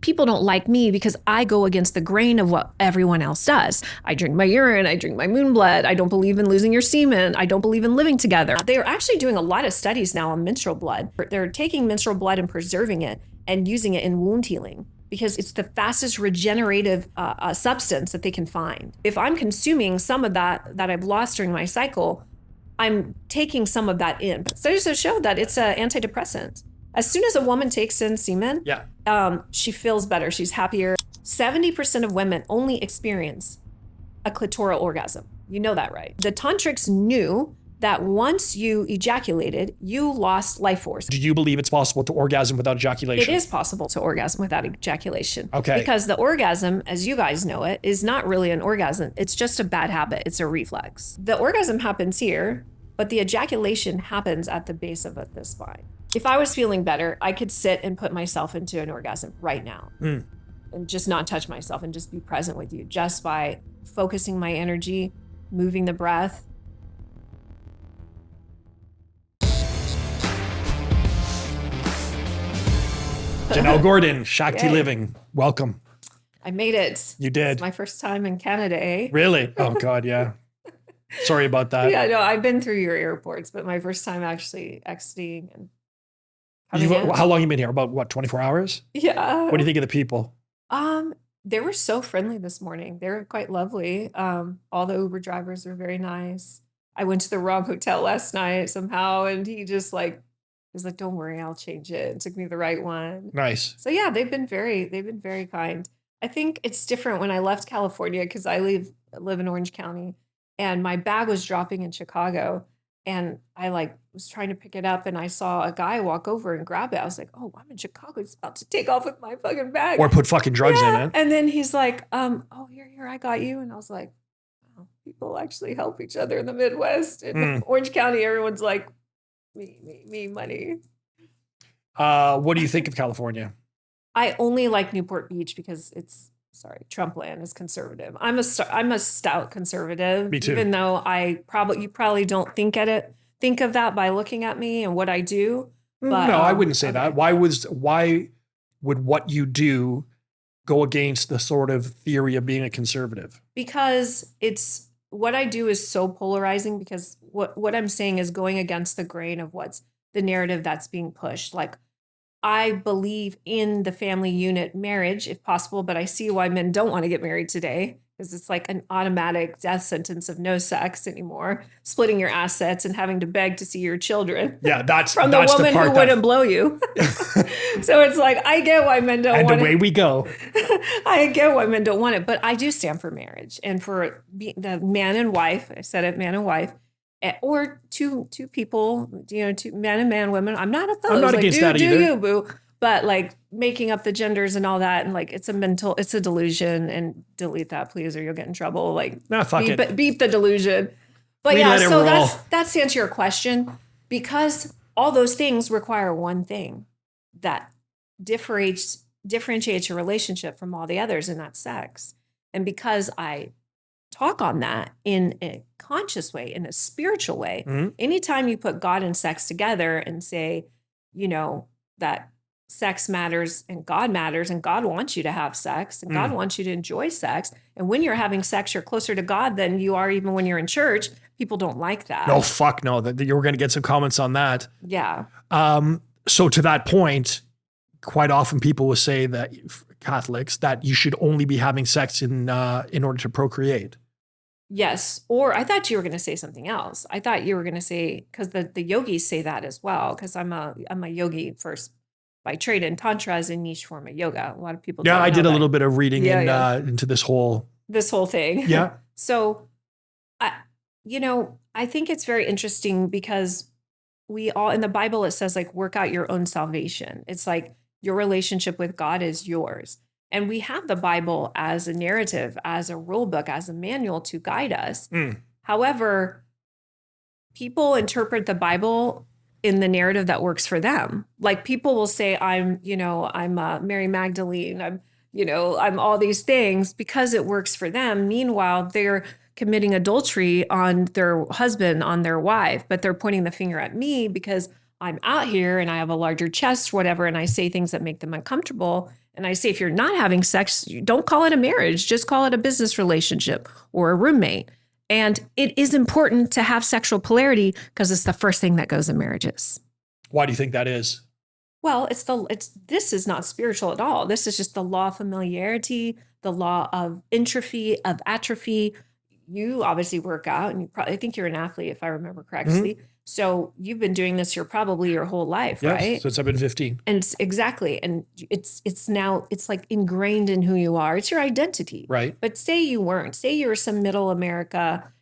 people don't like me because I go against the grain of what everyone else does. I drink my urine, I drink my moon blood, I don't believe in losing your semen, I don't believe in living together. They are actually doing a lot of studies now on menstrual blood. They're taking menstrual blood and preserving it and using it in wound healing because it's the fastest regenerative substance that they can find. If I'm consuming some of that I've lost during my cycle, I'm taking some of that in. Studies have shown that it's an antidepressant. As soon as a woman takes in semen, she feels better. She's happier. 70% of women only experience a clitoral orgasm. You know that, right? The tantrics knew that once you ejaculated, you lost life force. Do you believe it's possible to orgasm without ejaculation? It is possible to orgasm without ejaculation. Okay. Because the orgasm, as you guys know it, is not really an orgasm. It's just a bad habit. It's a reflex. The orgasm happens here, but the ejaculation happens at the base of the spine. If I was feeling better, I could sit and put myself into an orgasm right now and just not touch myself and just be present with you just by focusing my energy, moving the breath. Jenelle Gordon, Shakti Living. Welcome. I made it. You did. It's my first time in Canada, eh? Really? Oh God, yeah. Sorry about that. Yeah, no, I've been through your airports, but my first time actually exiting and how long you been here? About what, 24 hours? Yeah. What do you think of the people? They were so friendly this morning. They were quite lovely. All the Uber drivers were very nice. I went to the wrong hotel last night somehow, and he was like, "Don't worry, I'll change it." And took me to the right one. Nice. So yeah, they've been very kind. I think it's different when I left California because I live in Orange County, and my bag was dropping in Chicago. And I was trying to pick it up and I saw a guy walk over and grab it. I was like, oh, I'm in Chicago. He's about to take off with my fucking bag. Or put fucking drugs in it. And then he's like, oh, here, I got you. And I was like, oh, people actually help each other in the Midwest. In Orange County, everyone's like, me, money. What do you think of California? I only like Newport Beach because Trump land is conservative. I'm a stout conservative. Me too. Even though you probably don't think of that by looking at me and what I do. But, no, I wouldn't say that. Why would what you do go against the sort of theory of being a conservative? Because what I do is so polarizing because what I'm saying is going against the grain of what's the narrative that's being pushed. Like, I believe in the family unit marriage if possible, but I see why men don't want to get married today because it's like an automatic death sentence of no sex anymore, splitting your assets and having to beg to see your children. Yeah, that's from the woman who wouldn't blow you. So it's like, I get why men don't want it. And away we go. I get why men don't want it, but I do stand for marriage and for the man and wife. I said it, man and wife. Or two people, two man, women. I'm not opposed. I'm not against that either. Do you, boo? But making up the genders and all that, and it's a delusion. And delete that, please, or you'll get in trouble. Fuck it. Beep the delusion. But so that's to answer your question, because all those things require one thing that differentiates your relationship from all the others, and that's sex. And because I talk on that in a conscious way, in a spiritual way. Anytime you put God and sex together and say, that sex matters and God wants you to have sex and God wants you to enjoy sex. And when you're having sex, you're closer to God than you are even when you're in church. People don't like that. No, fuck no. You're going to get some comments on that. Yeah. So to that point, quite often people will say that Catholics, that you should only be having sex in order to procreate. Yes. Or I thought you were going to say something else. I thought you were going to say, because the yogis say that as well, because I'm a yogi first by trade, and Tantra is a niche form of yoga. A lot of people don't know I did that. a little bit of reading into this whole thing. Yeah. So, I think it's very interesting because we all, in the Bible, it says work out your own salvation. It's like your relationship with God is yours. And we have the Bible as a narrative, as a rule book, as a manual to guide us. However, people interpret the Bible in the narrative that works for them. Like, people will say, I'm Mary Magdalene, I'm all these things because it works for them. Meanwhile, they're committing adultery on their husband, on their wife, but they're pointing the finger at me because I'm out here and I have a larger chest, whatever, and I say things that make them uncomfortable. And I say, if you're not having sex, don't call it a marriage, just call it a business relationship or a roommate. And it is important to have sexual polarity because it's the first thing that goes in marriages. Why do you think that is? Well, this is not spiritual at all. This is just the law of familiarity, the law of entropy, of atrophy. You obviously work out, and I think you're an athlete, if I remember correctly. Mm-hmm. So you've been doing this probably your whole life, yes, right? Since I've been 15. And exactly. And it's now like ingrained in who you are. It's your identity. Right. But say you weren't. Say you were some middle America,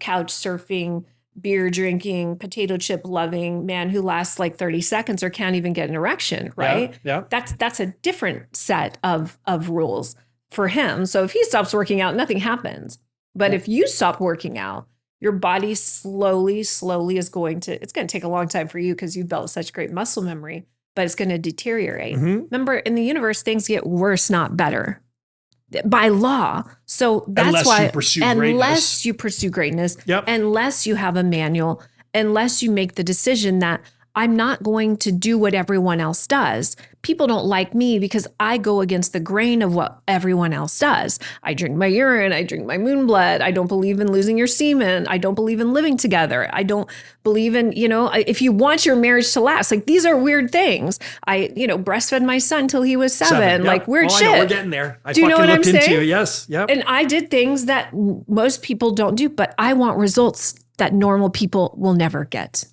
couch surfing, beer drinking, potato chip loving man who lasts like 30 seconds or can't even get an erection, right? Yeah. That's a different set of rules for him. So if he stops working out, nothing happens. But if you stop working out, your body slowly is going to take a long time for you because you've built such great muscle memory, but it's going to deteriorate. Mm-hmm. Remember, in the universe, things get worse, not better. By law. So that's why, unless you pursue greatness, yep, unless you have a manual, unless you make the decision that I'm not going to do what everyone else does. People don't like me because I go against the grain of what everyone else does. I drink my urine. I drink my moon blood. I don't believe in losing your semen. I don't believe in living together. I don't believe in, if you want your marriage to last, like these are weird things. I, breastfed my son till he was 7. Yep. Like weird shit. I know, we're getting there. Do you know what I'm saying? Yes. Yep. And I did things that most people don't do, but I want results that normal people will never get.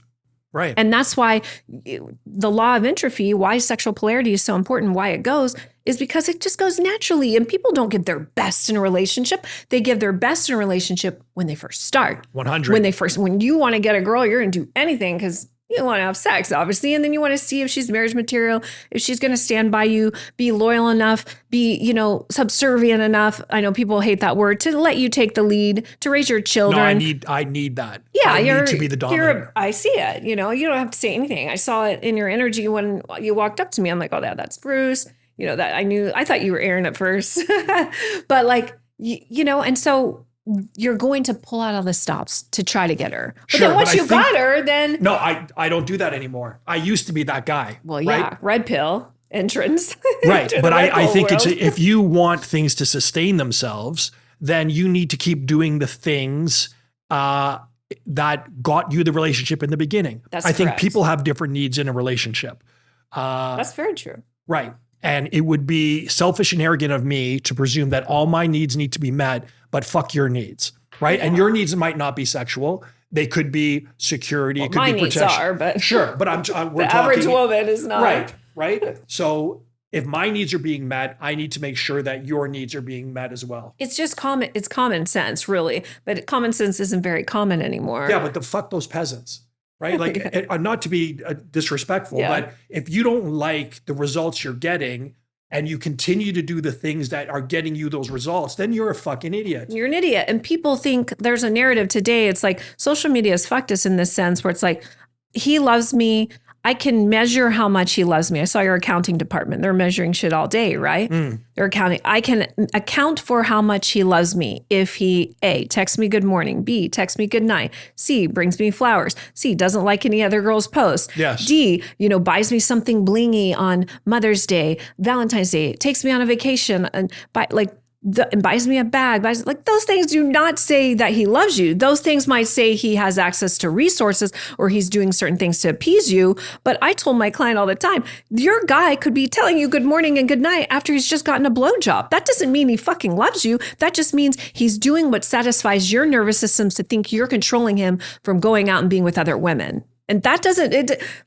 Right. And that's why the law of entropy, why sexual polarity is so important, why it goes, is because it just goes naturally. And people don't give their best in a relationship. They give their best in a relationship when they first start. 100. When you want to get a girl, you're going to do anything because you want to have sex, obviously. And then you want to see if she's marriage material, if she's going to stand by you, be loyal enough, be, subservient enough. I know people hate that word, to let you take the lead, to raise your children. No, I need that. Yeah, I need to be the dominant. I see it. You don't have to say anything. I saw it in your energy when you walked up to me. I'm like, oh, that's Bruce. That I thought you were Aaron at first. But and so you're going to pull out all the stops to try to get her. But then once you got her, then... No, I don't do that anymore. I used to be that guy. Well, yeah, right? Red pill entrance. Right, but I think if you want things to sustain themselves, then you need to keep doing the things that got you the relationship in the beginning. I think people have different needs in a relationship. That's very true. Right. And it would be selfish and arrogant of me to presume that all my needs need to be met, but fuck your needs, right? Yeah. And your needs might not be sexual. They could be security. It could be protection. My needs are, but sure. But we're the average woman is not. Right. So if my needs are being met, I need to make sure that your needs are being met as well. It's just common. It's common sense, really. But common sense isn't very common anymore. Yeah, but fuck those peasants. Right? Like, not to be disrespectful, but if you don't like the results you're getting and you continue to do the things that are getting you those results, then you're a fucking idiot. You're an idiot. And people think there's a narrative today. It's like social media has fucked us in this sense where it's like, he loves me. I can measure how much he loves me. I saw your accounting department. They're measuring shit all day, right? They're accounting. I can account for how much he loves me if he, A, texts me good morning, B, texts me good night, C, brings me flowers, C, doesn't like any other girl's posts, yes, D, buys me something blingy on Mother's Day, Valentine's Day, takes me on a vacation and and buys me a bag, those things do not say that he loves you. Those things might say he has access to resources or he's doing certain things to appease you. But I told my client all the time, your guy could be telling you good morning and good night after he's just gotten a blowjob. That doesn't mean he fucking loves you. That just means he's doing what satisfies your nervous systems to think you're controlling him from going out and being with other women. And that doesn't,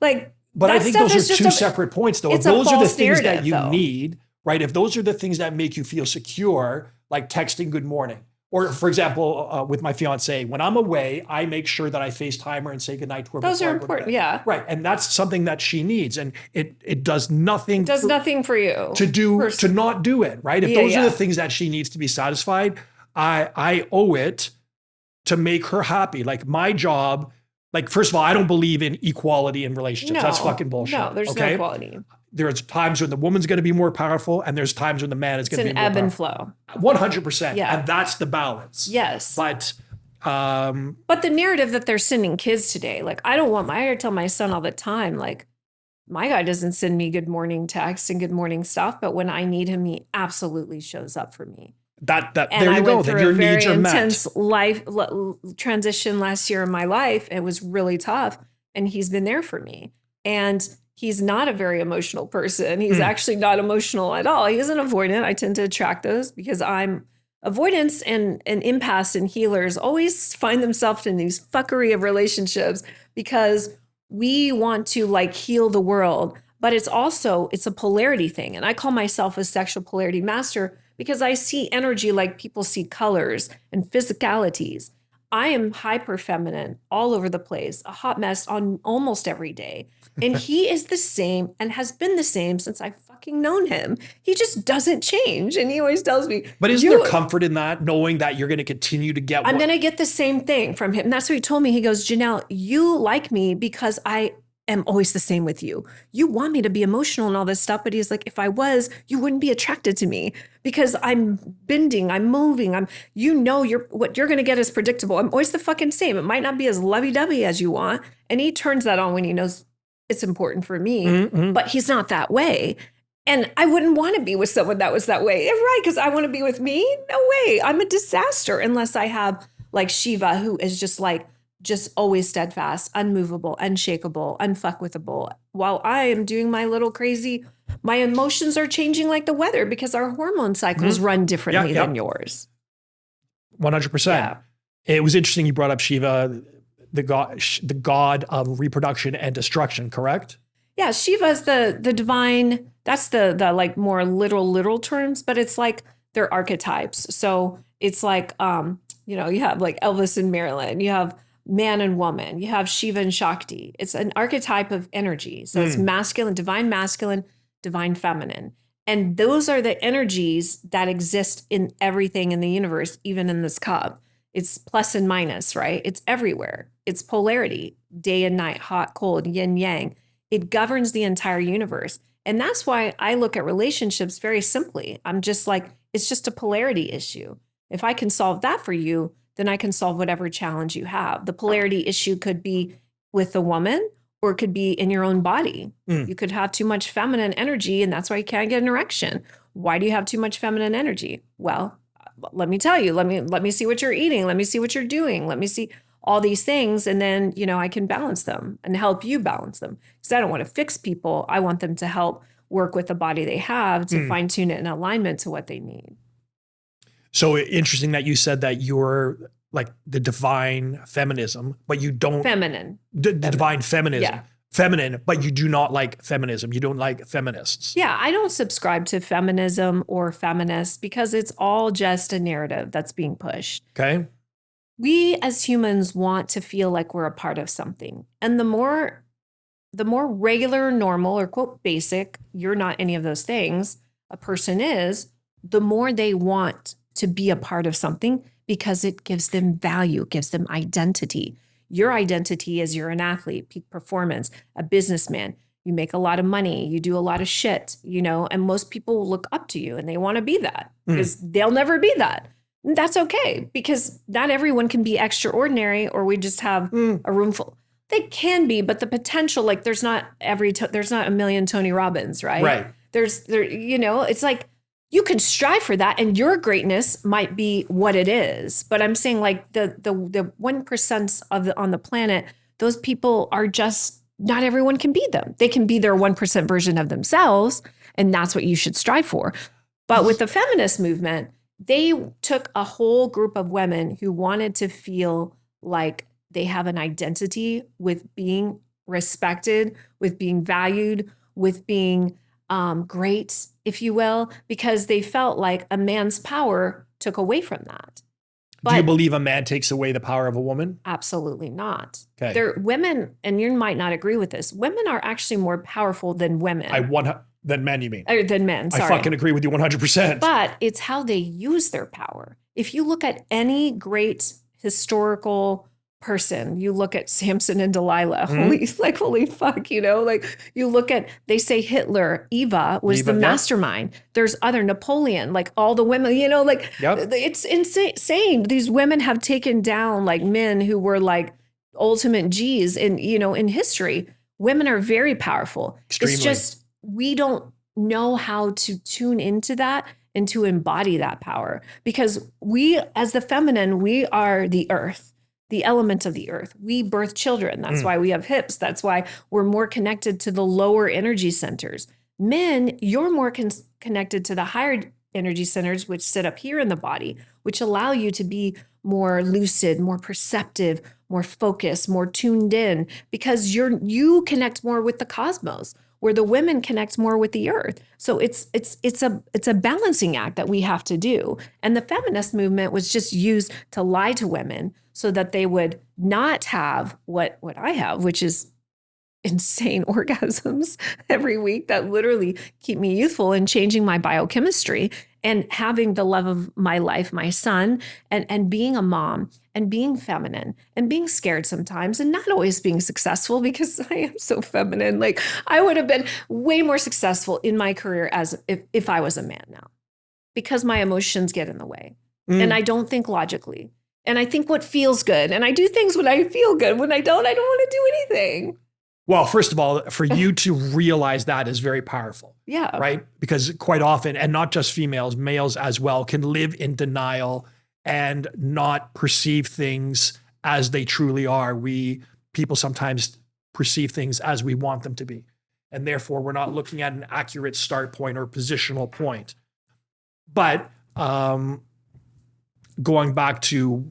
But I think those are two separate points, though. If those are the things that you need, right? If those are the things that make you feel secure, like texting good morning, or for example, with my fiance, when I'm away, I make sure that I FaceTime her and say goodnight to her. Those are important, yeah. Right, and that's something that she needs, and it does nothing. It does nothing for you to not do it, right? If those are the things that she needs to be satisfied, I owe it to make her happy. Like my job, first of all, I don't believe in equality in relationships. That's fucking bullshit. No, there's no equality. There's times when the woman's going to be more powerful and there's times when the man is going to be more powerful. It's an ebb and flow. 100%. Yeah. And that's the balance. Yes. But the narrative that they're sending kids today, I tell my son all the time, My guy doesn't send me good morning texts and good morning stuff, but when I need him, he absolutely shows up for me. That there you go. Then your needs are met. Intense life transition last year in my life. It was really tough, and he's been there for me. And he's not a very emotional person. He's actually not emotional at all. He isn't avoidant. I tend to attract those because I'm avoidance and empaths and healers always find themselves in these fuckery of relationships because we want to like heal the world, but it's a polarity thing. And I call myself a sexual polarity master because I see energy like people see colors and physicalities. I am hyper feminine all over the place, a hot mess on almost every day. And he is the same and has been the same since I've fucking known him. He just doesn't change. And he always tells me. But isn't there comfort in that, knowing that you're going to continue to get I'm going to get the same thing from him. And that's what he told me. He goes, Jenelle, you like me because I am always the same with you. You want me to be emotional and all this stuff. But he's like, if I was, you wouldn't be attracted to me because I'm bending, I'm moving. what you're going to get is predictable. I'm always the fucking same. It might not be as lovey-dovey as you want. And he turns that on when he knows it's important for me, but he's not that way. And I wouldn't want to be with someone that was that way. Right, because I want to be with me? No way. I'm a disaster unless I have like Shiva, who is just always steadfast, unmovable, unshakable, unfuckwithable. While I am doing my little crazy, my emotions are changing like the weather because our hormone cycles run differently than yours. 100%. Yeah. It was interesting you brought up Shiva, the god of reproduction and destruction, correct? Yeah, Shiva is the divine. That's the like more literal terms, but it's like they're archetypes. So it's like you have like Elvis and Marilyn. You have man and woman. You have Shiva and Shakti. It's an archetype of energy. So it's masculine, divine feminine. And those are the energies that exist in everything in the universe, even in this cup. It's plus and minus, right? It's everywhere. It's polarity, day and night, hot, cold, yin, yang. It governs the entire universe. And that's why I look at relationships very simply. I'm just like, it's just a polarity issue. If I can solve that for you, then I can solve whatever challenge you have. The polarity issue could be with the woman or it could be in your own body. You could have too much feminine energy and that's why you can't get an erection. Why do you have too much feminine energy? Well, let me tell you, let me see what you're eating. Let me see what you're doing. Let me see all these things. And then, I can balance them and help you balance them. Because I don't want to fix people. I want them to help work with the body they have to fine tune it in alignment to what they need. So interesting that you said that you're like the divine feminism, but you don't. Feminine. The divine feminism. Yeah. Feminine, but you do not like feminism. You don't like feminists. Yeah, I don't subscribe to feminism or feminists because it's all just a narrative that's being pushed. Okay. We as humans want to feel like we're a part of something. And the more regular, normal, or quote, basic, you're not any of those things, a person is, the more they want to be a part of something because it gives them value, gives them identity. Your identity is you're an athlete, peak performance, a businessman. You make a lot of money, you do a lot of shit, and most people will look up to you and they want to be that because they'll never be that. And that's okay because not everyone can be extraordinary or we just have a room full. They can be, but the potential, like there's not a million Tony Robbins, right? Right. It's like, you can strive for that and your greatness might be what it is. But I'm saying like the 1% on the planet, those people are just, not everyone can be them. They can be their 1% version of themselves. And that's what you should strive for. But with the feminist movement, they took a whole group of women who wanted to feel like they have an identity with being respected, with being valued, with being great, if you will, because they felt like a man's power took away from that. But do you believe a man takes away the power of a woman? Absolutely not. Okay. They're women, and you might not agree with this, women are actually more powerful than women. Than men, you mean? Or than men, sorry. I fucking agree with you 100%. But it's how they use their power. If you look at any great historical person, you look at Samson and Delilah, holy fuck, you look at, they say Hitler, Eva was the mastermind. There's other Napoleon, like all the women, it's insane. These women have taken down like men who were like ultimate G's in history. Women are very powerful. Extremely. It's just, we don't know how to tune into that and to embody that power, because we, as the feminine, we are the earth, the element of the earth. We birth children. That's why we have hips. That's why we're more connected to the lower energy centers. Men, you're more connected to the higher energy centers, which sit up here in the body, which allow you to be more lucid, more perceptive, more focused, more tuned in, because you connect more with the cosmos, where the women connect more with the earth. So it's a balancing act that we have to do. And the feminist movement was just used to lie to women so that they would not have what I have, which is insane orgasms every week that literally keep me youthful and changing my biochemistry, and having the love of my life, my son, and being a mom and being feminine and being scared sometimes and not always being successful, because I am so feminine. Like, I would have been way more successful in my career as if I was a man now, because my emotions get in the way and I don't think logically. And I think what feels good, and I do things when I feel good. When I don't want to do anything. Well, first of all, for you to realize that is very powerful. Yeah. Right? Because quite often, and not just females, males as well, can live in denial and not perceive things as they truly are. People sometimes perceive things as we want them to be. And therefore, we're not looking at an accurate start point or positional point. But going back to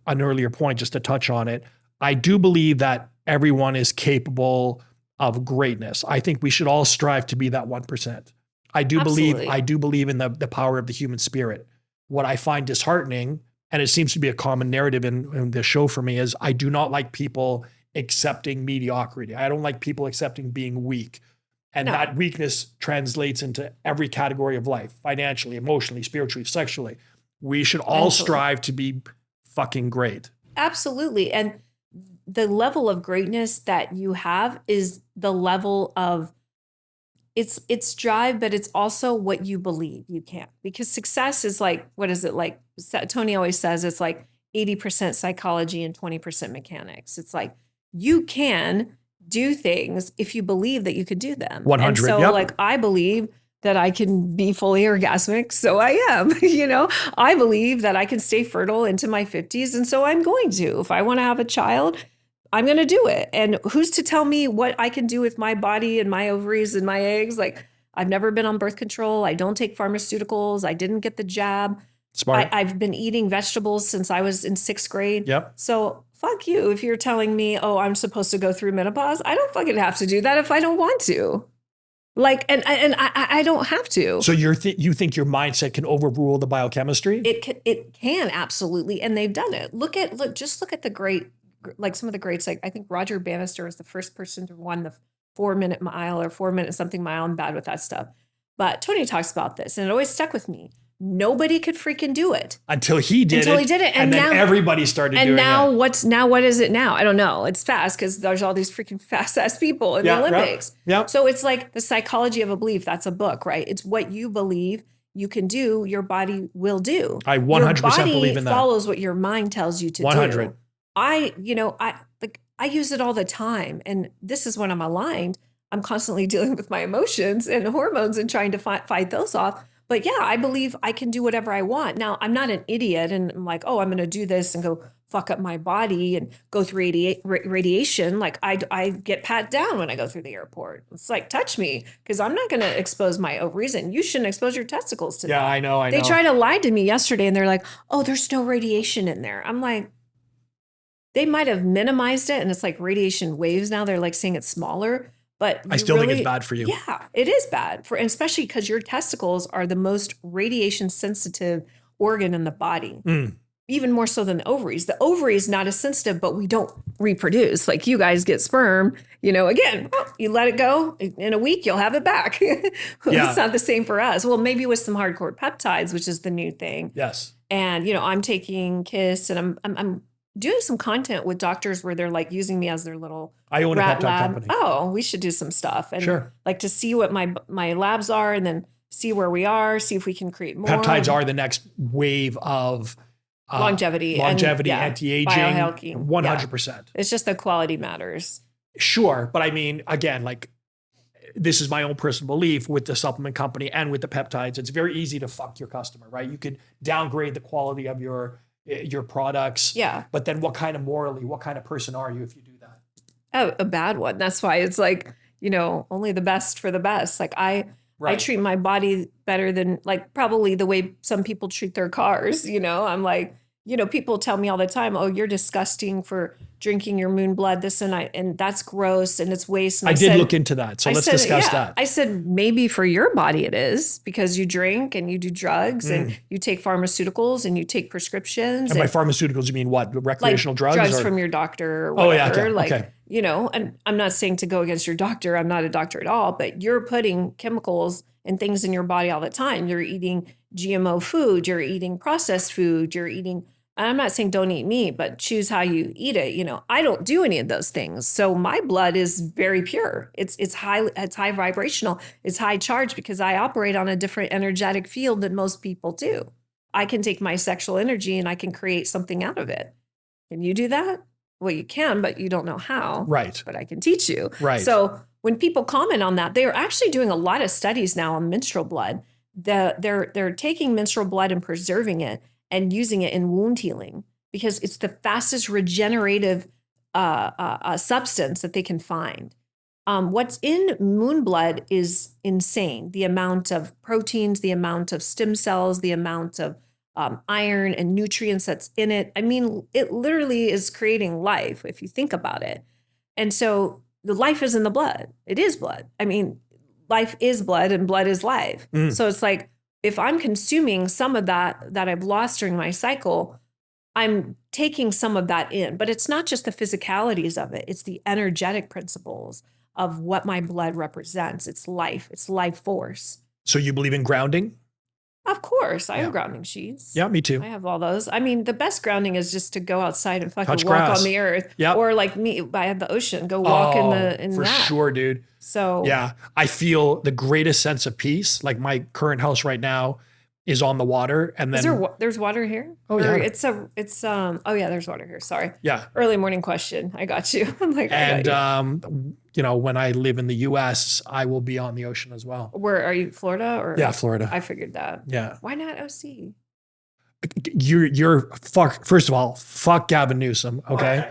an earlier point, just to touch on it, I do believe that everyone is capable of greatness. I think we should all strive to be that 1%. I do believe in the power of the human spirit. What I find disheartening, and it seems to be a common narrative in the show for me, is I do not like people accepting mediocrity. I don't like people accepting being weak. And that weakness translates into every category of life, financially, emotionally, spiritually, sexually. We should all strive to be fucking great. Absolutely. And the level of greatness that you have is the level of it's drive, but it's also what you believe you can. Because success is like, what is it like? Tony always says it's like 80% psychology and 20% mechanics. It's like, you can do things if you believe that you could do them. 100. And so like, I believe that I can be fully orgasmic. So I am, I believe that I can stay fertile into my 50s. And so I'm going to. If I want to have a child, I'm going to do it. And who's to tell me what I can do with my body and my ovaries and my eggs? Like, I've never been on birth control. I don't take pharmaceuticals. I didn't get the jab. Smart. I've been eating vegetables since I was in 6th grade. Yep. So fuck you if you're telling me, oh, I'm supposed to go through menopause. I don't fucking have to do that if I don't want to. Like, and I don't have to. So you think your mindset can overrule the biochemistry? It can, absolutely. And they've done it. Look at the great, like some of the greats. Like, I think Roger Bannister was the first person to run the 4-minute mile or 4-minute something mile. I'm bad with that stuff. But Tony talks about this and it always stuck with me. Nobody could freaking do it. Until he did it. And then everybody started doing it. And what is it now? I don't know. It's fast because there's all these freaking fast ass people in the Olympics. Yeah. So it's like the psychology of a belief. That's a book, right? It's what you believe you can do, your body will do. I 100% believe in that. Your body follows what your mind tells you to 100. do. I use it all the time. And this is when I'm aligned. I'm constantly dealing with my emotions and hormones and trying to fight those off. But yeah, I believe I can do whatever I want. Now, I'm not an idiot and I'm like, oh, I'm going to do this and go fuck up my body and go through radiation. Like I get pat down when I go through the airport. It's like, touch me, because I'm not going to expose my ovaries and you shouldn't expose your testicles to that. Yeah, I know. They tried to lie to me yesterday and they're like, oh, there's no radiation in there. I'm like, they might have minimized it and it's like radiation waves now. They're like saying it's smaller. But I still think it's bad for you. Yeah, it is bad and especially because your testicles are the most radiation sensitive organ in the body, even more so than the ovaries. The ovaries not as sensitive, but we don't reproduce. Like you guys get sperm, again, you let it go in a week, you'll have it back. It's not the same for us. Well, maybe with some hardcore peptides, which is the new thing. Yes. And I'm taking Kiss and I'm doing some content with doctors where they're like using me as their little I own rat a peptide lab. company. Oh, we should do some stuff. And sure. Like to see what my labs are and then see where we are, see if we can create more. Peptides are the next wave of longevity, anti-aging, biohacking. 100%. It's just the quality matters. Sure. But I mean, again, like this is my own personal belief with the supplement company and with the peptides. It's very easy to fuck your customer, right? You could downgrade the quality of your products. Yeah. But then what kind of person are you if you do that? Oh, a bad one. That's why it's like, only the best for the best. Like I treat my body better than like probably the way some people treat their cars. I'm like, people tell me all the time, oh, you're disgusting for drinking your moon blood, and that's gross and it's waste. And I did look into that. So let's discuss that. I said, maybe for your body it is because you drink and you do drugs and you take pharmaceuticals and you take prescriptions. And by pharmaceuticals, you mean what? Recreational drugs? Drugs from your doctor or whatever. Oh, yeah. Okay. And I'm not saying to go against your doctor. I'm not a doctor at all, but you're putting chemicals and things in your body all the time. You're eating GMO food, you're eating processed food, you're eating, I'm not saying don't eat meat, but choose how you eat it. I don't do any of those things. So my blood is very pure. It's high vibrational. It's high charge because I operate on a different energetic field than most people do. I can take my sexual energy and I can create something out of it. Can you do that? Well, you can, but you don't know how. Right. But I can teach you. Right. So when people comment on that, they are actually doing a lot of studies now on menstrual blood. They're taking menstrual blood and preserving it and using it in wound healing because it's the fastest regenerative substance that they can find. What's in moon blood is insane. The amount of proteins, the amount of stem cells, the amount of iron and nutrients that's in it. I mean, it literally is creating life if you think about it. And so the life is in the blood. It is blood. I mean, life is blood and blood is life. So it's like, if I'm consuming some of that I've lost during my cycle, I'm taking some of that in. But it's not just the physicalities of it. It's the energetic principles of what my blood represents. It's life force. So you believe in grounding? Of course. I have grounding sheets. Yeah, me too. I have all those. I mean, the best grounding is just to go outside and fucking Touch walk grass on the earth. Yep. Or like me by the ocean, go walk in for that. Sure, dude. So yeah, I feel the greatest sense of peace. Like my current house right now is on the water, and then there's water here. Oh yeah, there's water here. Sorry. Yeah. Early morning question. I got you. I'm like, and when I live in the U.S., I will be on the ocean as well. Where are you? Florida or? Yeah, Florida. I figured that. Yeah. Why not OC? You're fuck. First of all, fuck Gavin Newsom. Okay.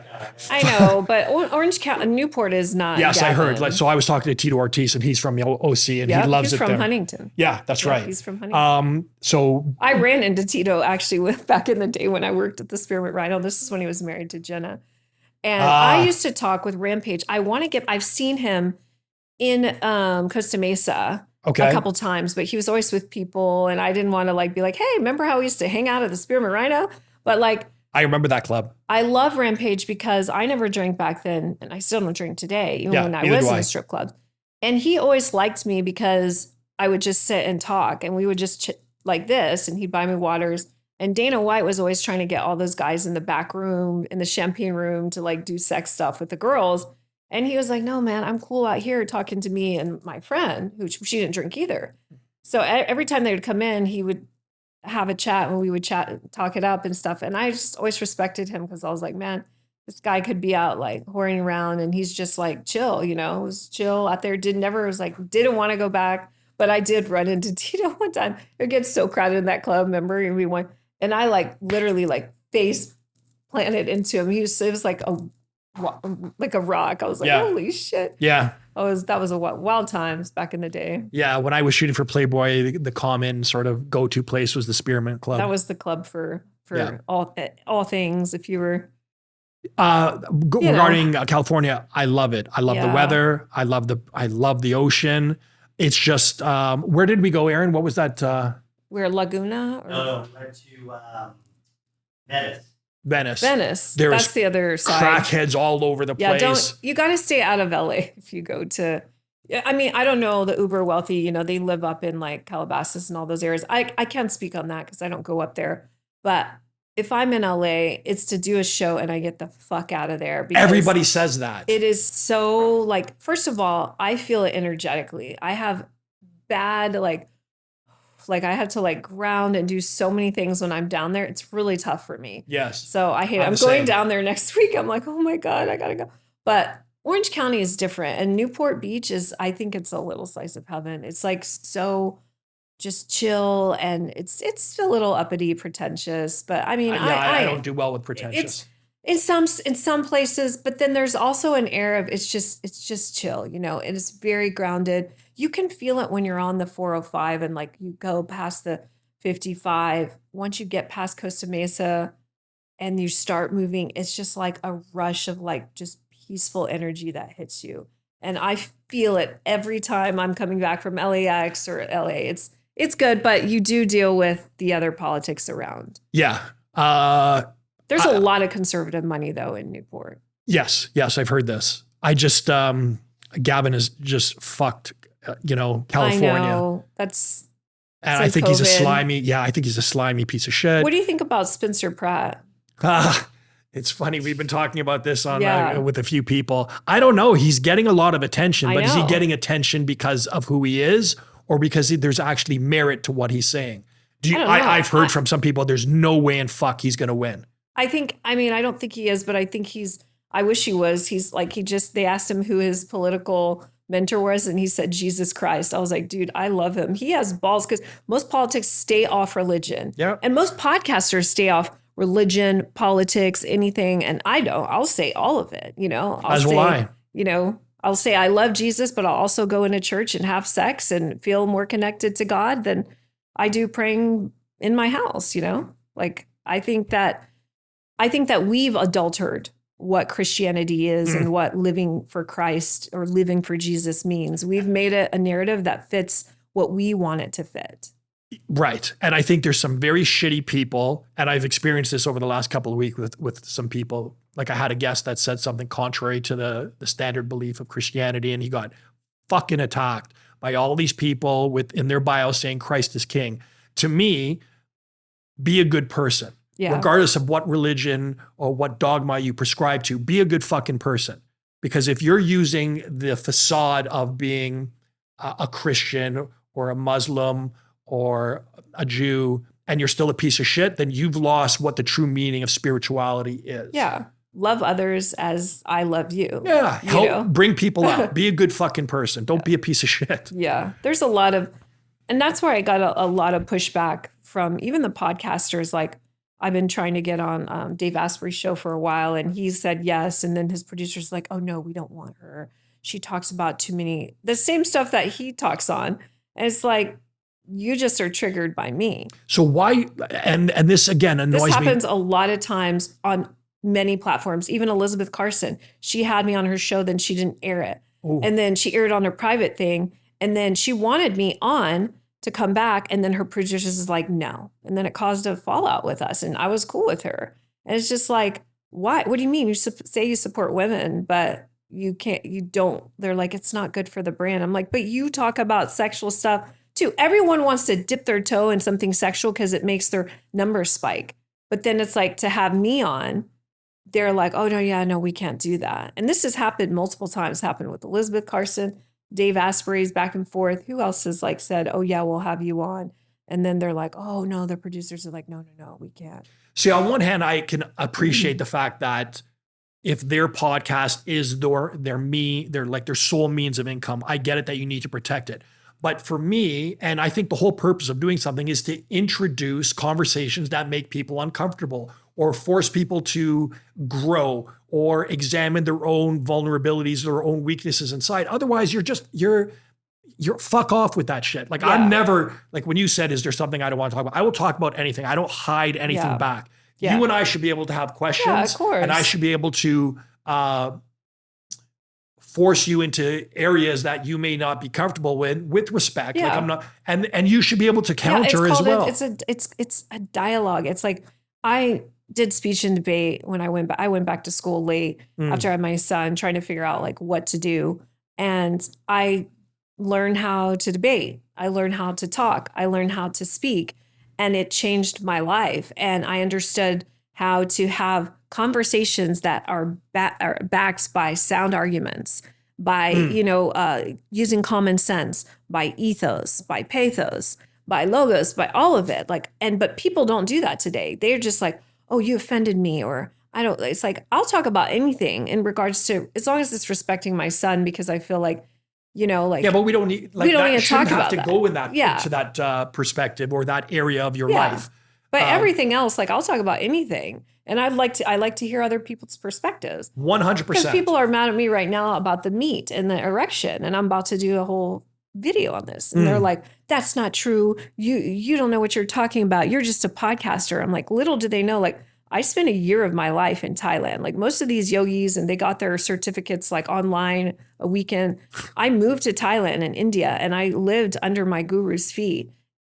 I know, but Orange County, Newport is not. Yes, Gavin. I heard. Like, so I was talking to Tito Ortiz, and he's from the OC, and he loves it there. He's from Huntington. Yeah, that's right. He's from Huntington. So I ran into Tito actually back in the day when I worked at the Spearmint Rhino. This is when he was married to Jenna, and I used to talk with Rampage. I've seen him in Costa Mesa. Okay. A couple times, but he was always with people, and I didn't want to be like, hey, remember how we used to hang out at the Spearmint Rhino? But I remember that club. I love Rampage because I never drank back then, and I still don't drink today, even when I was in the strip club. And he always liked me because I would just sit and talk, and we would just like this, and he'd buy me waters. And Dana White was always trying to get all those guys in the back room, in the champagne room, to do sex stuff with the girls. And he was like, no, man, I'm cool out here talking to me and my friend, who she didn't drink either. So every time they would come in, he would have a chat and we would chat and talk it up and stuff. And I just always respected him because I was like, man, this guy could be out whoring around and he's just chill, was chill out there. Didn't want to go back. But I did run into Tito one time. It gets so crowded in that club, remember? And we went, and I literally face planted into him. It was like a rock. I was like, holy shit. Yeah. That was a wild times back in the day. Yeah. When I was shooting for Playboy, the common sort of go-to place was the Spearmint Club. That was the club for all things. If you were regarding California, I love it. I love the weather. I love the ocean. It's just, where did we go, Aaron? What was that? We're Laguna? No, we went to Venice. Venice. That's the other side. Crackheads all over the place. You got to stay out of LA if you go to. I mean, I don't know the uber wealthy. They live up in Calabasas and all those areas. I can't speak on that because I don't go up there. But if I'm in LA, it's to do a show and I get the fuck out of there. Everybody says that. It is so first of all, I feel it energetically. I have bad I have to ground and do so many things when I'm down there. It's really tough for me. Yes. So I hate it. I'm going down there next week. I'm like, oh my God, I gotta go. But Orange County is different, and Newport Beach is, I think it's a little slice of heaven. It's like so just chill, and it's a little uppity, pretentious, but I mean, I don't do well with pretentious. It's in some places, but then there's also an air of it's just chill, you know. It is very grounded. You can feel it when you're on the 405 and like you go past the 55. Once you get past Costa Mesa and you start moving, it's just like a rush of like just peaceful energy that hits you. And I feel it every time I'm coming back from LAX or LA. It's good, but you do deal with the other politics around. Yeah. There's a lot of conservative money though in Newport. Yes, I've heard this. I just Gavin has just fucked, California. I know. And I think he's a slimy piece of shit. What do you think about Spencer Pratt? It's funny. We've been talking about this with a few people. I don't know. He's getting a lot of attention, but is he getting attention because of who he is or because there's actually merit to what he's saying? I've heard from some people, there's no way in fuck he's going to win. I don't think he is, but I think I wish he was. They asked him who his political mentor was, and he said, Jesus Christ. I was like, dude, I love him. He has balls because most politics stay off religion. Yeah. And most podcasters stay off religion, politics, anything. And I don't. I'll say all of it, I'll say I love Jesus, but I'll also go into church and have sex and feel more connected to God than I do praying in my house, Like, I think that we've adulterated what Christianity is and what living for Christ or living for Jesus means. We've made it a narrative that fits what we want it to fit. Right. And I think there's some very shitty people, and I've experienced this over the last couple of weeks with some people. Like I had a guest that said something contrary to the standard belief of Christianity, and he got fucking attacked by all these people in their bio saying Christ is king. To me, be a good person. Yeah. Regardless of what religion or what dogma you prescribe to, be a good fucking person. Because if you're using the facade of being a Christian or a Muslim or a Jew and you're still a piece of shit, then you've lost what the true meaning of spirituality is. Yeah. Love others as I love you. Yeah. Help bring people out. Be a good fucking person. Don't be a piece of shit. Yeah. There's a lot of, and that's where I got a lot of pushback from even the podcasters. Like, I've been trying to get on Dave Asprey's show for a while, and he said yes. And then his producer's like, oh, no, we don't want her. She talks about the same stuff that he talks on. And it's like, you just are triggered by me. So why, and this again annoys me. This happens a lot of times on many platforms. Even Elizabeth Carson, she had me on her show, then she didn't air it. Ooh. And then she aired on her private thing. And then she wanted me on to come back. And then her producers is like, no. And then it caused a fallout with us. And I was cool with her. And it's just like, why? What do you mean? You say you support women, but you don't. They're like, it's not good for the brand. I'm like, but you talk about sexual stuff too. Everyone wants to dip their toe in something sexual because it makes their numbers spike. But then it's like, to have me on, they're like, oh, no, we can't do that. And this has happened multiple times. Happened with Elizabeth Carson, Dave Asprey's, back and forth. Who else has like said, oh yeah, we'll have you on. And then they're like, oh no, the producers are like, no, we can't. See, on one hand, I can appreciate the fact that if their podcast is their sole means of income, I get it that you need to protect it. But for me, and I think the whole purpose of doing something is to introduce conversations that make people uncomfortable or force people to grow or examine their own vulnerabilities, their own weaknesses inside. Otherwise, you're fuck off with that shit. Like, yeah. I'm never, like when you said, is there something I don't want to talk about? I will talk about anything. I don't hide anything back. Yeah. You and I should be able to have questions. Yeah, of course. And I should be able to force you into areas that you may not be comfortable with respect. Yeah. Like I'm not, and you should be able to counter as well. It's a dialogue. It's like, I did speech and debate when I went back to school late after I had my son, trying to figure out like what to do. And I learned how to debate. I learned how to talk. I learned how to speak, and it changed my life. And I understood how to have conversations that are backed by sound arguments, by, using common sense, by ethos, by pathos, by logos, by all of it. But people don't do that today. They're just like, oh, you offended me, or it's like, I'll talk about anything in regards to, as long as it's respecting my son, because I feel like, yeah, but we don't need, like, we don't that need to shouldn't talk have about to go in that, to that perspective or that area of your life. But everything else, like, I'll talk about anything. And I like to hear other people's perspectives. 100%. Because people are mad at me right now about the meat and the erection. And I'm about to do a whole video on this. And they're like, that's not true. You don't know what you're talking about. You're just a podcaster. I'm like, little do they know, like, I spent a year of my life in Thailand. Like, most of these yogis, and they got their certificates like online a weekend. I moved to Thailand and India, and I lived under my guru's feet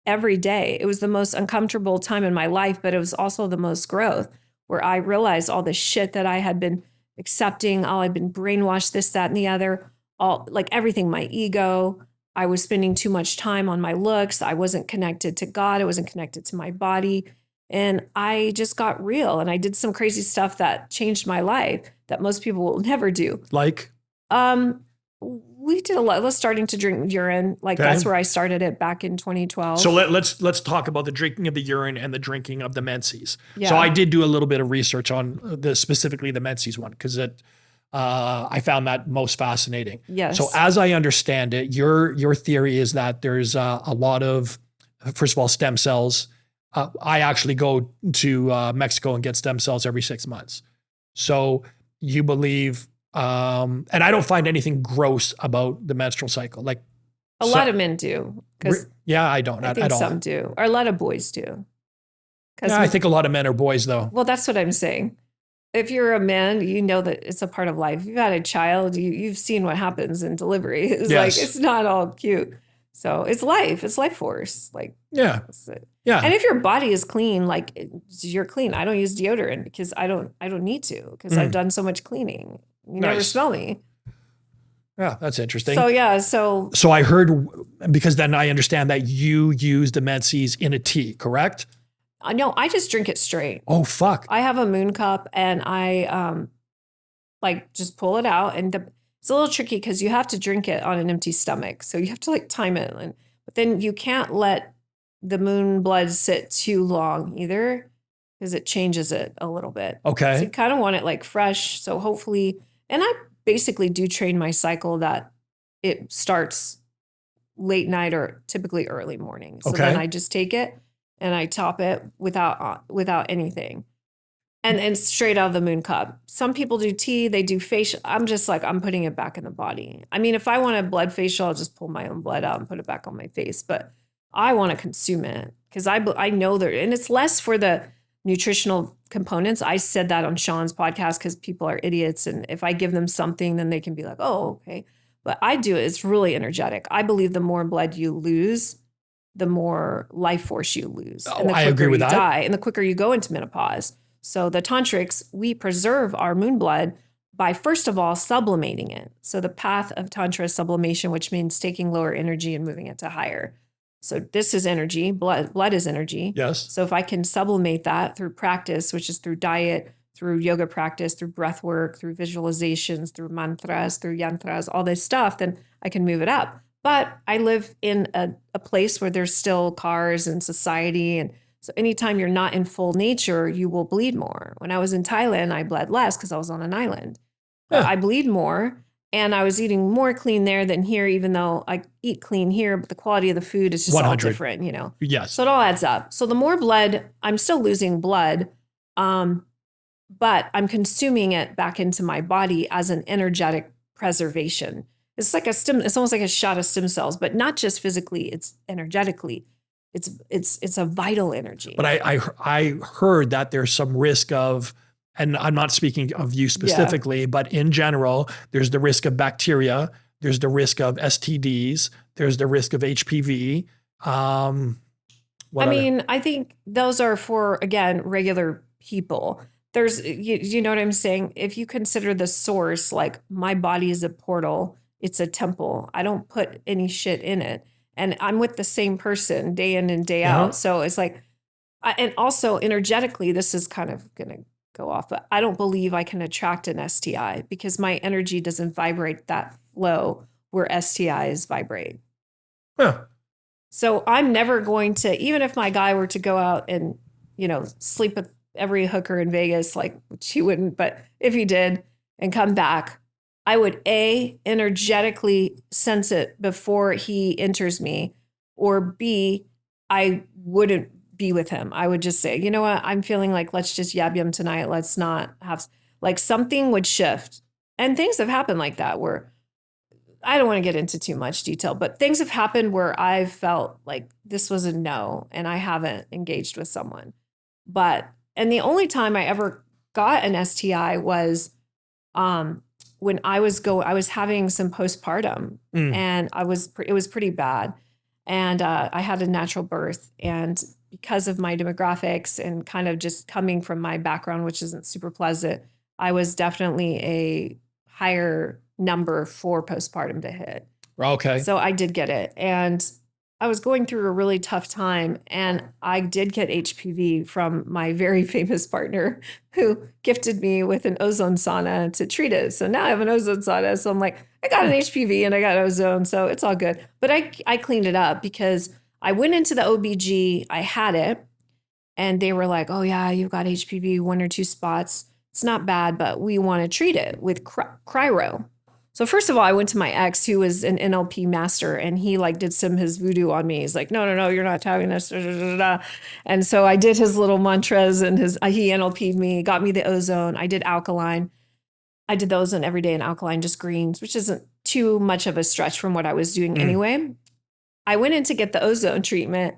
every day. It was the most uncomfortable time in my life, but it was also the most growth, where I realized all the shit that I had been accepting, all I'd been brainwashed, this, that, and the other, all, like, everything, my ego. I was spending too much time on my looks. I wasn't connected to God. I wasn't connected to my body. And I just got real, and I did some crazy stuff that changed my life that most people will never do. Like? We did a lot. I was starting to drink urine. Like, that's where I started it back in 2012. So let's talk about the drinking of the urine and the drinking of the menses. Yeah. So I did do a little bit of research on specifically the menses one, because I found that most fascinating. Yes. So as I understand it, your theory is that there's a lot of, first of all, stem cells. I actually go to Mexico and get stem cells every 6 months. So you believe, and I don't find anything gross about the menstrual cycle. Like, a lot of men do. Yeah, I don't. I think some do, or a lot of boys do. Yeah, I think a lot of men are boys, though. Well, that's what I'm saying. If you're a man, you know that it's a part of life. You've had a child, you've seen what happens in delivery. It's like, it's not all cute. So it's life. It's life force. Like, yeah. That's it. Yeah. And if your body is clean, like, you're clean. I don't use deodorant because I don't need to, because I've done so much cleaning. You never smell me. Yeah, that's interesting. So yeah, so I heard, because then I understand that you use the menses in a tea, correct? No, I just drink it straight. Oh, fuck. I have a moon cup, and I like, just pull it out, and it's a little tricky because you have to drink it on an empty stomach. So you have to, like, time it, but then you can't let the moon blood sit too long either, because it changes it a little bit. Okay. So you kind of want it, like, fresh. So hopefully, and I basically do train my cycle that it starts late night or typically early morning. So then I just take it and I top it without anything. And straight out of the moon cup. Some people do tea, they do facial. I'm just like, I'm putting it back in the body. I mean, if I want a blood facial, I'll just pull my own blood out and put it back on my face. But I want to consume it because I know that, and it's less for the nutritional components. I said that on Sean's podcast because people are idiots. And if I give them something, then they can be like, oh, okay. But I do it. It's really energetic. I believe the more blood you lose, the more life force you lose. Oh, and the I quicker agree with you that. die, and the quicker you go into menopause. So the tantrics, we preserve our moon blood by, first of all, sublimating it. So the path of tantra is sublimation, which means taking lower energy and moving it to higher. So this is energy. Blood is energy. Yes. So if I can sublimate that through practice, which is through diet, through yoga practice, through breath work, through visualizations, through mantras, through yantras, all this stuff, then I can move it up. But I live in a place where there's still cars and society. And so anytime you're not in full nature, you will bleed more. When I was in Thailand, I bled less because I was on an island. Yeah. I bleed more. And I was eating more clean there than here, even though I eat clean here, but the quality of the food is just 100. all different, you know? Yes. So it all adds up. So the more blood, I'm still losing blood, but I'm consuming it back into my body as an energetic preservation. It's like it's almost like a shot of stem cells, but not just physically, it's energetically. It's a vital energy. But I heard that there's some risk of, and I'm not speaking of you specifically, but in general, there's the risk of bacteria, there's the risk of STDs, there's the risk of HPV. I think those are for, again, regular people. There's, you know what I'm saying? If you consider the source, like, my body is a portal, it's a temple. I don't put any shit in it. And I'm with the same person day in and day out. So it's like, and also energetically, this is kind of going to go off, but I don't believe I can attract an STI because my energy doesn't vibrate that flow where STIs vibrate. Huh. So I'm never going to, even if my guy were to go out and, sleep with every hooker in Vegas, like, which he wouldn't, but if he did and come back, I would energetically sense it before he enters me, or B, I wouldn't be with him. I would just say, you know what? I'm feeling like, let's just yab yum tonight. Let's not have, like, something would shift. And things have happened like that where I don't want to get into too much detail, but things have happened where I've felt like this was a no and I haven't engaged with someone. And the only time I ever got an STI was when I was having some postpartum and it was pretty bad. And I had a natural birth, and because of my demographics and kind of just coming from my background, which isn't super pleasant, I was definitely a higher number for postpartum to hit. Okay. So I did get it. And I was going through a really tough time, and I did get HPV from my very famous partner who gifted me with an ozone sauna to treat it. So now I have an ozone sauna. So I'm like, I got an HPV and I got ozone, so it's all good. But I cleaned it up because I went into the OBG, I had it, and they were like, oh yeah, you've got HPV, 1 or 2 spots. It's not bad, but we want to treat it with cryo. So first of all, I went to my ex, who was an NLP master, and he like did his voodoo on me. He's like, no, you're not having this. Da, da, da, da. And so I did his little mantras, and he NLP'd me, got me the ozone. I did alkaline. I did the ozone every day in alkaline, just greens, which isn't too much of a stretch from what I was doing anyway. I went in to get the ozone treatment,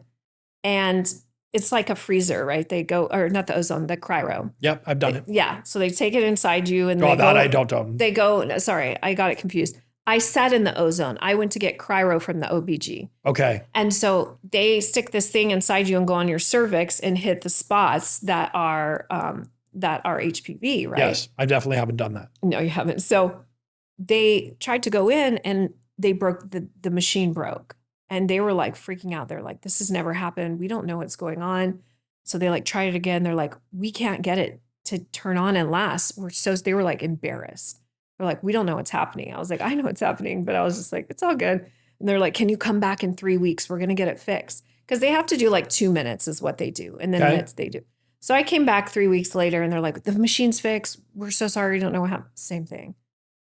and it's like a freezer, right? They go, or not the ozone, the cryo. Yep, I've done it. Yeah. So they take it inside you and I don't. They go, sorry, I got it confused. I sat in the ozone. I went to get cryo from the OBG. Okay. And so they stick this thing inside you and go on your cervix and hit the spots that are HPV, right? Yes, I definitely haven't done that. No, you haven't. So they tried to go in and they broke, the machine broke. And they were like freaking out. They're like, this has never happened. We don't know what's going on. So they like tried it again. They're like, we can't get it to turn on and last. They were like embarrassed. They're like, we don't know what's happening. I was like, I know what's happening, but I was just like, it's all good. And they're like, can you come back in 3 weeks? We're going to get it fixed. Because they have to do like 2 minutes is what they do. And then minutes they do. So I came back 3 weeks later and they're like, the machine's fixed. We're so sorry. Don't know what happened. Same thing.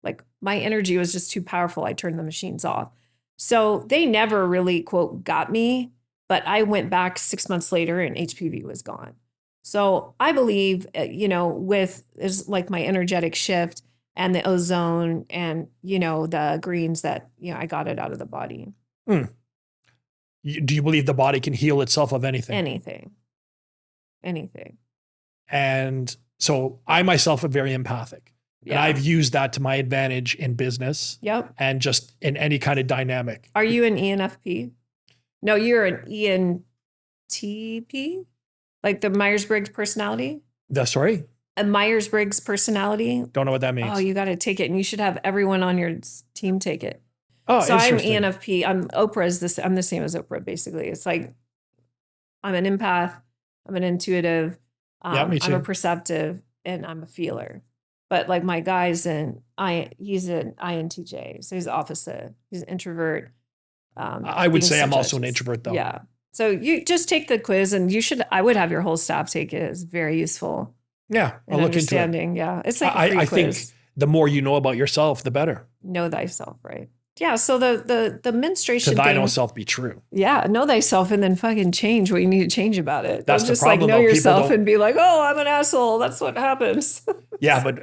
Like my energy was just too powerful. I turned the machines off. So they never really, quote, got me, but I went back 6 months later and HPV was gone. So I believe, with is like my energetic shift and the ozone and, the greens that, I got it out of the body. Do you believe the body can heal itself of anything? Anything. And so I myself am very empathic. Yeah. And I've used that to my advantage in business. Yep. And just in any kind of dynamic. Are you an ENFP? No, you're an ENTP? Like the Myers-Briggs personality? Sorry? A Myers-Briggs personality? Don't know what that means. Oh, you got to take it. And you should have everyone on your team take it. Oh, so I'm ENFP. I'm the same as Oprah, basically. It's like, I'm an empath. I'm an intuitive. Me too. I'm a perceptive, and I'm a feeler. But like my guy's he's an INTJ, so he's opposite. He's an introvert. I would say I'm also an introvert, though. Yeah. So you just take the quiz, and I would have your whole staff take it. It's very useful. Yeah, I'll look into it. Yeah, it's like a free quiz. Think the more you know about yourself, the better. Know thyself, right? Yeah, so the menstruation thing. To thine own self be true. Yeah, know thyself and then fucking change what you need to change about it. That's Don't the just problem, like know yourself and be like, oh, I'm an asshole. That's what happens. Yeah, but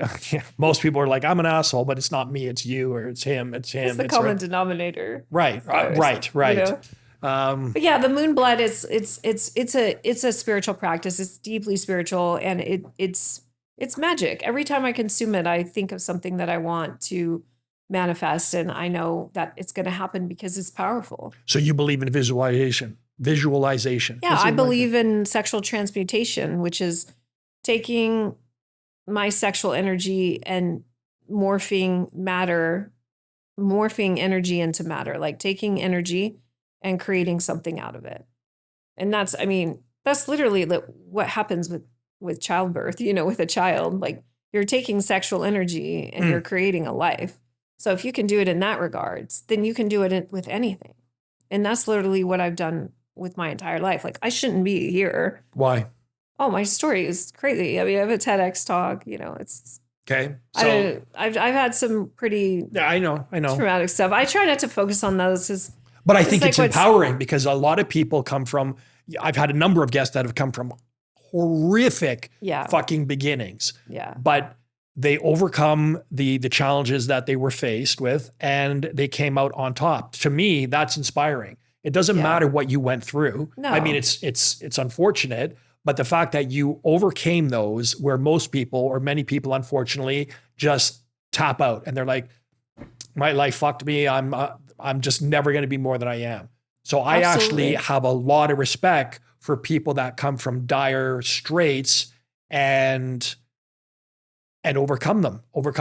most people are like, I'm an asshole, but it's not me, it's you, or it's him, it's him. It's the common denominator. Right. But yeah, the moon blood it's a spiritual practice. It's deeply spiritual, and it's magic. Every time I consume it, I think of something that I want to manifest, and I know that it's going to happen because it's powerful. So you believe in visualization? Yeah, I believe in sexual transmutation, which is taking my sexual energy and morphing energy into matter, like taking energy and creating something out of it. And that's literally what happens with childbirth, with a child. Like you're taking sexual energy and you're creating a life. So if you can do it in that regards, then you can do it with anything. And that's literally what I've done with my entire life. Like I shouldn't be here. Why? Oh, my story is crazy. I mean, I have a TEDx talk, it's okay. So I've had some pretty I know traumatic stuff. I try not to focus on those but I think it's empowering because a lot of people come from, I've had a number of guests that have come from horrific fucking beginnings. Yeah. But they overcome the challenges that they were faced with and they came out on top. To me, that's inspiring. It doesn't matter what you went through. No. I mean, it's unfortunate, but the fact that you overcame those where most people or many people, unfortunately, just tap out and they're like, my life fucked me. I'm just never going to be more than I am. So I actually have a lot of respect for people that come from dire straits and overcome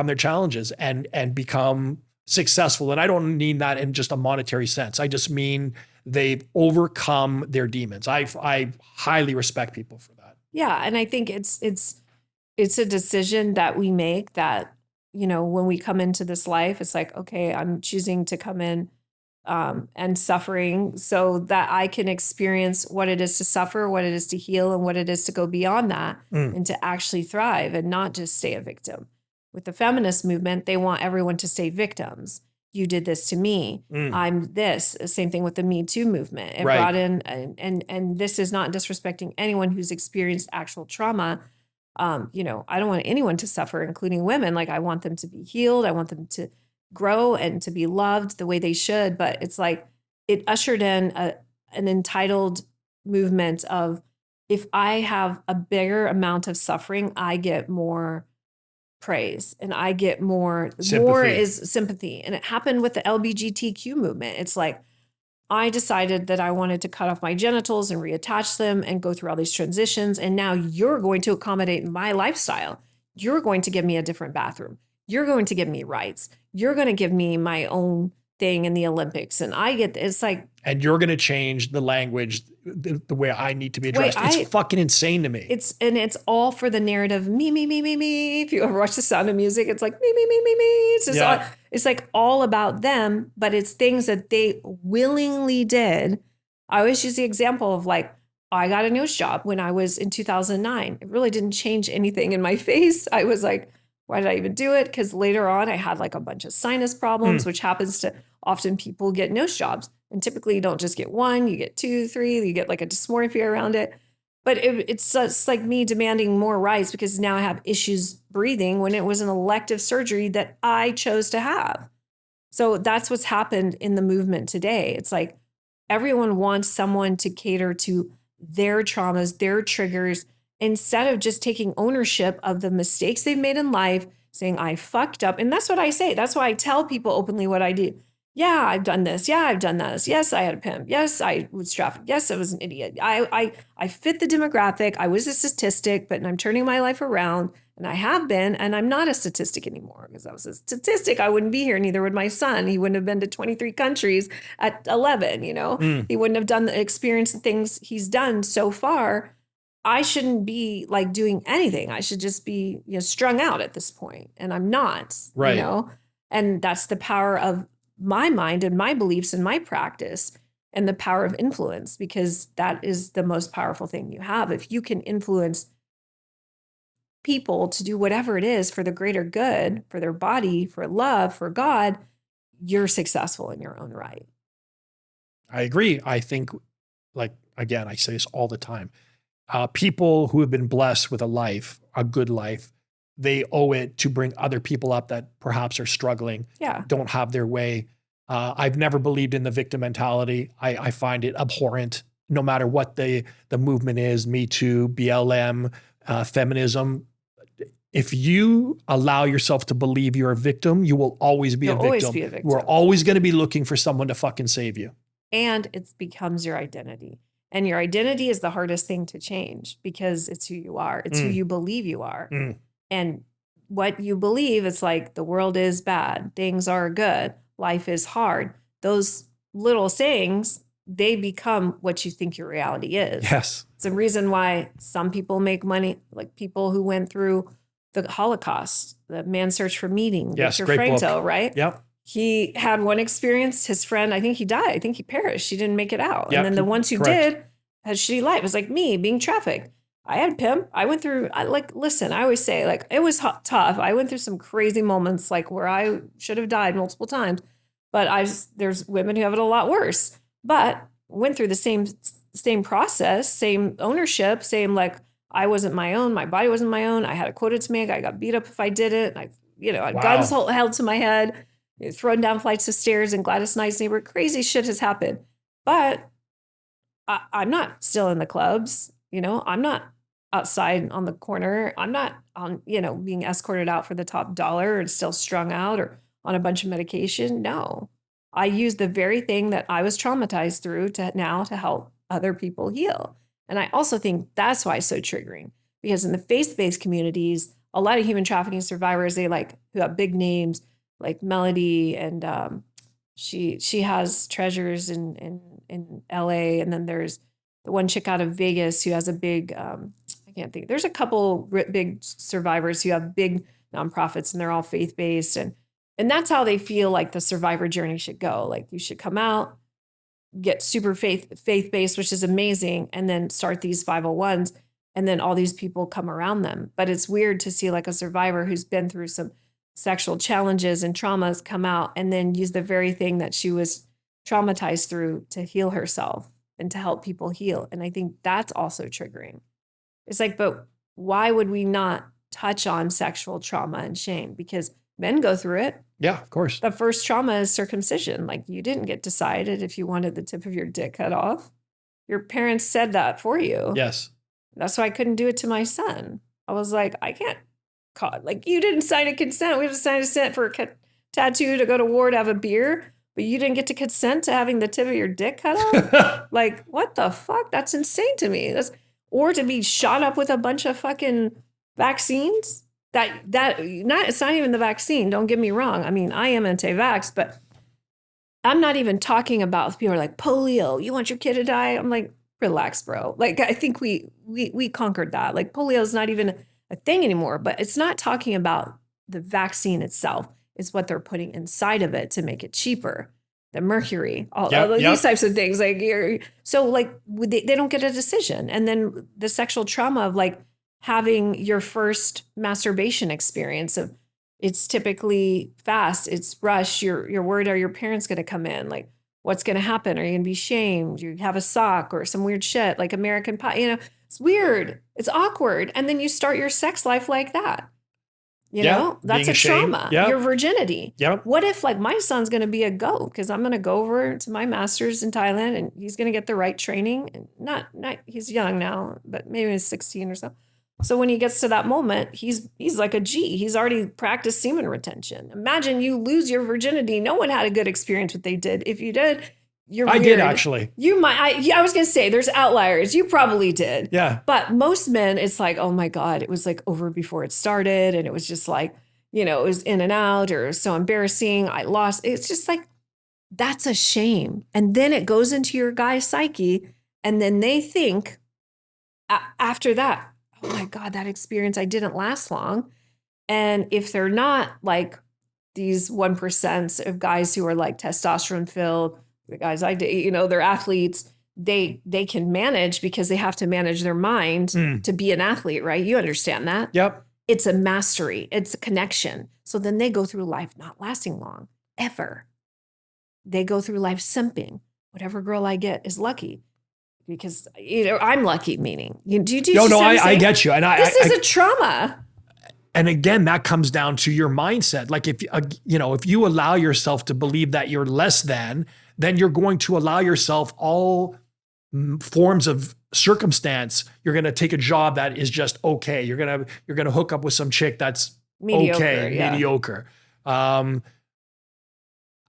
their challenges and become successful. And I don't mean that in just a monetary sense. I just mean they've overcome their demons. I highly respect people for that. Yeah. And I think it's a decision that we make that, when we come into this life, it's like, okay, I'm choosing to come in and suffering so that I can experience what it is to suffer, what it is to heal, and what it is to go beyond that and to actually thrive and not just stay a victim. With the feminist movement, they want everyone to stay victims. You did this to me. I'm this. Same thing with the Me Too movement. It brought in, and this is not disrespecting anyone who's experienced actual trauma. I don't want anyone to suffer, including women. Like, I want them to be healed. I want them to grow and to be loved the way they should. But it's like it ushered in an entitled movement of, if I have a bigger amount of suffering, I get more praise and I get more is sympathy. And it happened with the LGBTQ movement. It's like, I decided that I wanted to cut off my genitals and reattach them and go through all these transitions. And now you're going to accommodate my lifestyle. You're going to give me a different bathroom. You're going to give me rights. You're going to give me my own thing in the Olympics. And it's like. And you're going to change the language the way I need to be addressed. It's fucking insane to me. It's all for the narrative. Me, me, me, me, me. If you ever watch The Sound of Music, it's like me, me, me, me, me. It's just it's like all about them, but it's things that they willingly did. I always use the example of like, I got a nose job when I was in 2009. It really didn't change anything in my face. I was like, why did I even do it? Because later on, I had like a bunch of sinus problems, which happens to often people get nose jobs. And typically you don't just get one, you get 2, 3, you get like a dysmorphia around it. But it's just like me demanding more rights because now I have issues breathing when it was an elective surgery that I chose to have. So that's what's happened in the movement today. It's like everyone wants someone to cater to their traumas, their triggers, instead of just taking ownership of the mistakes they've made in life, saying, I fucked up. And that's what I say. That's why I tell people openly what I do. Yeah, I've done this. Yeah, I've done this. Yes, I had a pimp. Yes, I was trafficked. Yes, I was an idiot. I fit the demographic. I was a statistic, but I'm turning my life around, and I have been, and I'm not a statistic anymore because I was a statistic. I wouldn't be here. Neither would my son. He wouldn't have been to 23 countries at 11, He wouldn't have done the experience, the things he's done so far. I shouldn't be like doing anything. I should just be, strung out at this point, and I'm not, and that's the power of my mind and my beliefs and my practice and the power of influence, because that is the most powerful thing you have. If you can influence people to do whatever it is for the greater good, for their body, for love, for God, you're successful in your own right. I agree. I think, like, again, I say this all the time. People who have been blessed with a good life, they owe it to bring other people up that perhaps are struggling, don't have their way. I've never believed in the victim mentality. I find it abhorrent, no matter what the movement is, Me Too, BLM, feminism. If you allow yourself to believe you're a victim, you will always be a victim. Always be a victim. We're always going to be looking for someone to fucking save you. And it becomes your identity. And your identity is the hardest thing to change because it's who you are. It's who you believe you are. And what you believe, it's like the world is bad. Things are good. Life is hard. Those little sayings, they become what you think your reality is. Yes. It's a reason why some people make money, like people who went through the Holocaust, the Man's Search for Meaning, yes, Viktor Frankl, right? Yep. He had one experience. His friend, I think he died. I think he perished. He didn't make it out. Yep. And then the ones who did had shitty life. It was like me being trafficked. I had pimp. I went through, listen, I always say, like, it was tough. I went through some crazy moments, like, where I should have died multiple times. But there's women who have it a lot worse. But went through the same process, same ownership, same, like, I wasn't my own. My body wasn't my own. I had a quota to make. I got beat up if I did it. Guns held to my head, thrown down flights of stairs in Gladys Knight's neighborhood. Crazy shit has happened. But I'm not still in the clubs. I'm not outside on the corner. I'm not being escorted out for the top dollar and still strung out or on a bunch of medication. No, I use the very thing that I was traumatized through to help other people heal. And I also think that's why it's so triggering, because in the faith-based communities, a lot of human trafficking survivors, who have big names like Melody, and she has treasures in LA. And then there's the one chick out of Vegas who has a big, I can't think, there's a couple big survivors who have big nonprofits, and they're all faith-based. And that's how they feel like the survivor journey should go. Like, you should come out, get super faith-based, which is amazing, and then start these 501s, and then all these people come around them. But it's weird to see, like, a survivor who's been through some sexual challenges and traumas come out and then use the very thing that she was traumatized through to heal herself and to help people heal. And I think that's also triggering. It's like, but why would we not touch on sexual trauma and shame? Because men go through it. Yeah, of course. The first trauma is circumcision. Like, you didn't get decided if you wanted the tip of your dick cut off. Your parents said that for you. Yes. That's why I couldn't do it to my son. I was like, I can't like, you didn't sign a consent. We have to sign a consent for a tattoo, to go to war, to have a beer, but you didn't get to consent to having the tip of your dick cut off. Like, what the fuck? That's insane to me. Or to be shot up with a bunch of fucking vaccines. It's not even the vaccine. Don't get me wrong. I mean, I am anti-vax, but I'm not even talking about, people are like, polio, you want your kid to die? I'm like, relax, bro. Like, I think we conquered that. Like, polio is not even a thing anymore. But it's not talking about the vaccine itself. It's what they're putting inside of it to make it cheaper. The mercury, all these types of things. Like, so, like, they don't get a decision. And then the sexual trauma of, like, having your first masturbation experience of, it's typically fast, it's rush, you're worried, are your parents going to come in? Like, what's going to happen? Are you going to be shamed? You have a sock or some weird shit, like American Pie, it's weird. It's awkward. And then you start your sex life like that. That's a trauma. Your virginity. What if, like, my son's going to be a goat because I'm going to go over to my master's in Thailand and he's going to get the right training. And not he's young now, but maybe he's 16 or so. So when he gets to that moment, he's like a G. He's already practiced semen retention. Imagine you lose your virginity. No one had a good experience what they did. If you did, you're weird. I did, actually. You might. I was going to say, there's outliers. You probably did. Yeah. But most men, it's like, oh my God, it was like over before it started. And it was just like, it was in and out, or so embarrassing. I lost. It's just like, that's a shame. And then it goes into your guy's psyche. And then they think after that, oh my God, that experience, I didn't last long. And if they're not like these 1% of guys who are like testosterone filled, the guys I date, they're athletes, they can manage because they have to manage their mind to be an athlete, right? You understand that? Yep. It's a mastery. It's a connection. So then they go through life not lasting long, ever. They go through life simping. Whatever girl I get is lucky. Because I'm lucky, meaning I get you, and this is a trauma. And again, that comes down to your mindset. Like, if you allow yourself to believe that you're less than, then you're going to allow yourself all forms of circumstance. You're going to take a job that is just okay. You're going to hook up with some chick that's mediocre. I'm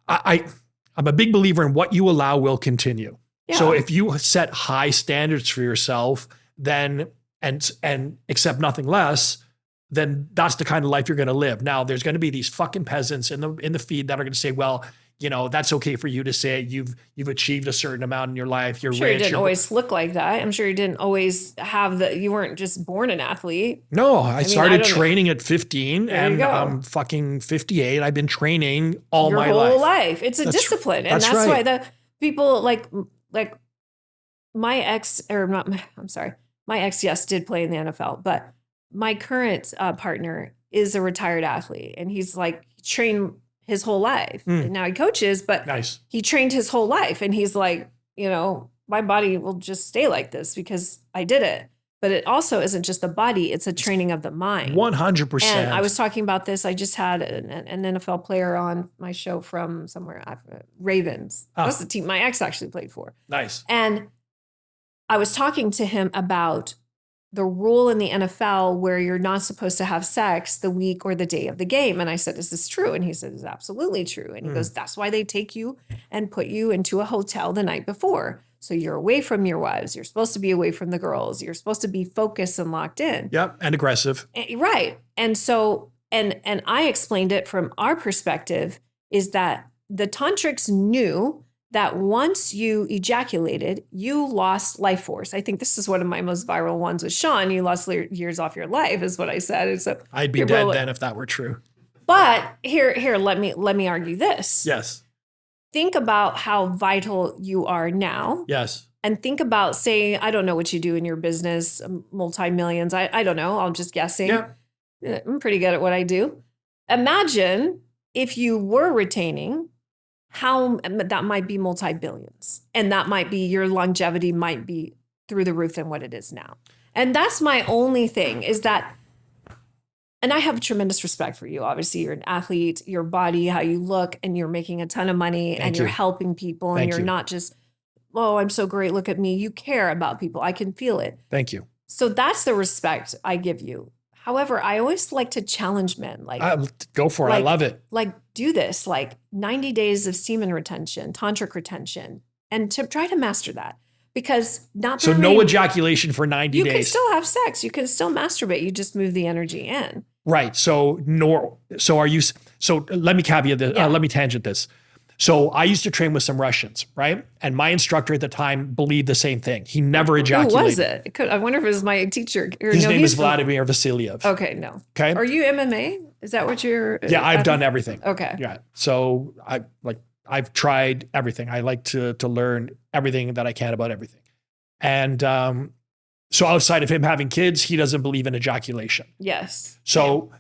a big believer in what you allow will continue. Yeah. So if you set high standards for yourself, then and accept nothing less, then that's the kind of life you're going to live. Now, there's going to be these fucking peasants in the feed that are going to say, well, that's okay for you to say you've achieved a certain amount in your life. You're sure rich. You didn't always look like that. I'm sure you didn't always have you weren't just born an athlete. No, I started training at 15 and I'm fucking 58. I've been training all my life. Your whole life. It's a discipline. And that's why the people like my ex, or not, I'm sorry. my ex, yes, did play in the NFL, but my current partner is a retired athlete, and he's like trained his whole life, and now he coaches, but he trained his whole life, and he's like, my body will just stay like this because I did it. But it also isn't just the body, it's a training of the mind. 100%. And I was talking about this. I just had an NFL player on my show from somewhere, Ravens. That's the team my ex actually played for. Nice. And I was talking to him about the rule in the NFL where you're not supposed to have sex the week or the day of the game. And I said, is this true? And he said, it's absolutely true. And he goes, that's why they take you and put you into a hotel the night before. So you're away from your wives. You're supposed to be away from the girls. You're supposed to be focused and locked in. Yep. And aggressive. Right. And so, and I explained it from our perspective is that the tantrics knew that once you ejaculated, you lost life force. I think this is one of my most viral ones with Sean. You lost years off your life is what I said. And so I'd be dead then if that were true. But here, let me argue this. Yes. Think about how vital you are now. Yes. And think about, say, I don't know what you do in your business, multi-millions. I don't know. I'm just guessing. Yeah. I'm pretty good at what I do. Imagine if you were retaining, how that might be multi-billions. And that might be, your longevity might be through the roof than what it is now. And that's my only thing is that, and I have tremendous respect for you. Obviously, you're an athlete, your body, how you look, and you're making a ton of money and you're helping people and you're not just, oh, I'm so great. Look at me. You care about people. I can feel it. Thank you. So that's the respect I give you. However, I always like to challenge men. Like, go for it. I love it. Like, do this, like 90 days of semen retention, tantric retention, and to try to master that. Because so no ejaculation for 90 days. You can still have sex. You can still masturbate. You just move the energy in. Right. So let me caveat this. Let me tangent this. So I used to train with some Russians, right? And my instructor at the time believed the same thing. He never ejaculated. Who was it? I wonder if it was my teacher. His name is Vladimir Vasilyev. Okay, no. Okay. Are you MMA? Is that what you're? Yeah, I've done everything. Okay. Yeah. So I've tried everything. I like to learn everything that I can about everything. And so outside of him having kids, he doesn't believe in ejaculation. Yes. So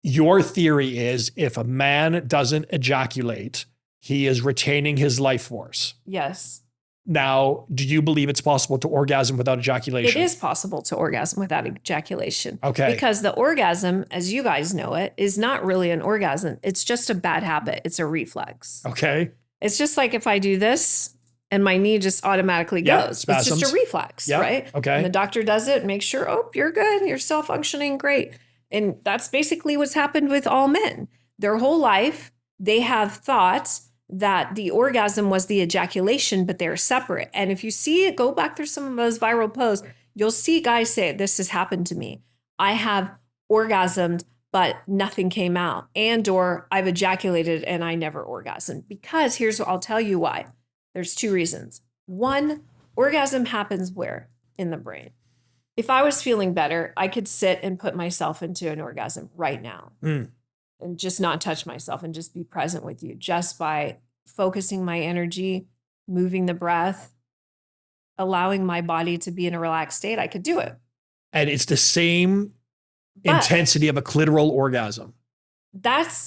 your theory is if a man doesn't ejaculate, he is retaining his life force. Yes. Now, do you believe it's possible to orgasm without ejaculation? It is possible to orgasm without ejaculation. Okay. Because the orgasm, as you guys know it, is not really an orgasm. It's just a bad habit. It's a reflex. Okay. It's just like if I do this and my knee just automatically goes. Spasms. It's just a reflex, right? Okay. And the doctor does it, make sure, oh, you're good. You're still functioning great. And that's basically what's happened with all men. Their whole life, they have thought that the orgasm was the ejaculation, but they're separate. And if you see it, go back through some of those viral posts, you'll see guys say, this has happened to me. I have orgasmed, but nothing came out. And or I've ejaculated and I never orgasmed. Because here's what I'll tell you why. There's two reasons. One, orgasm happens where? In the brain. If I was feeling better, I could sit and put myself into an orgasm right now. And just not touch myself and just be present with you just by focusing my energy, moving the breath, allowing my body to be in a relaxed state. I could do it. And it's the same intensity of a clitoral orgasm.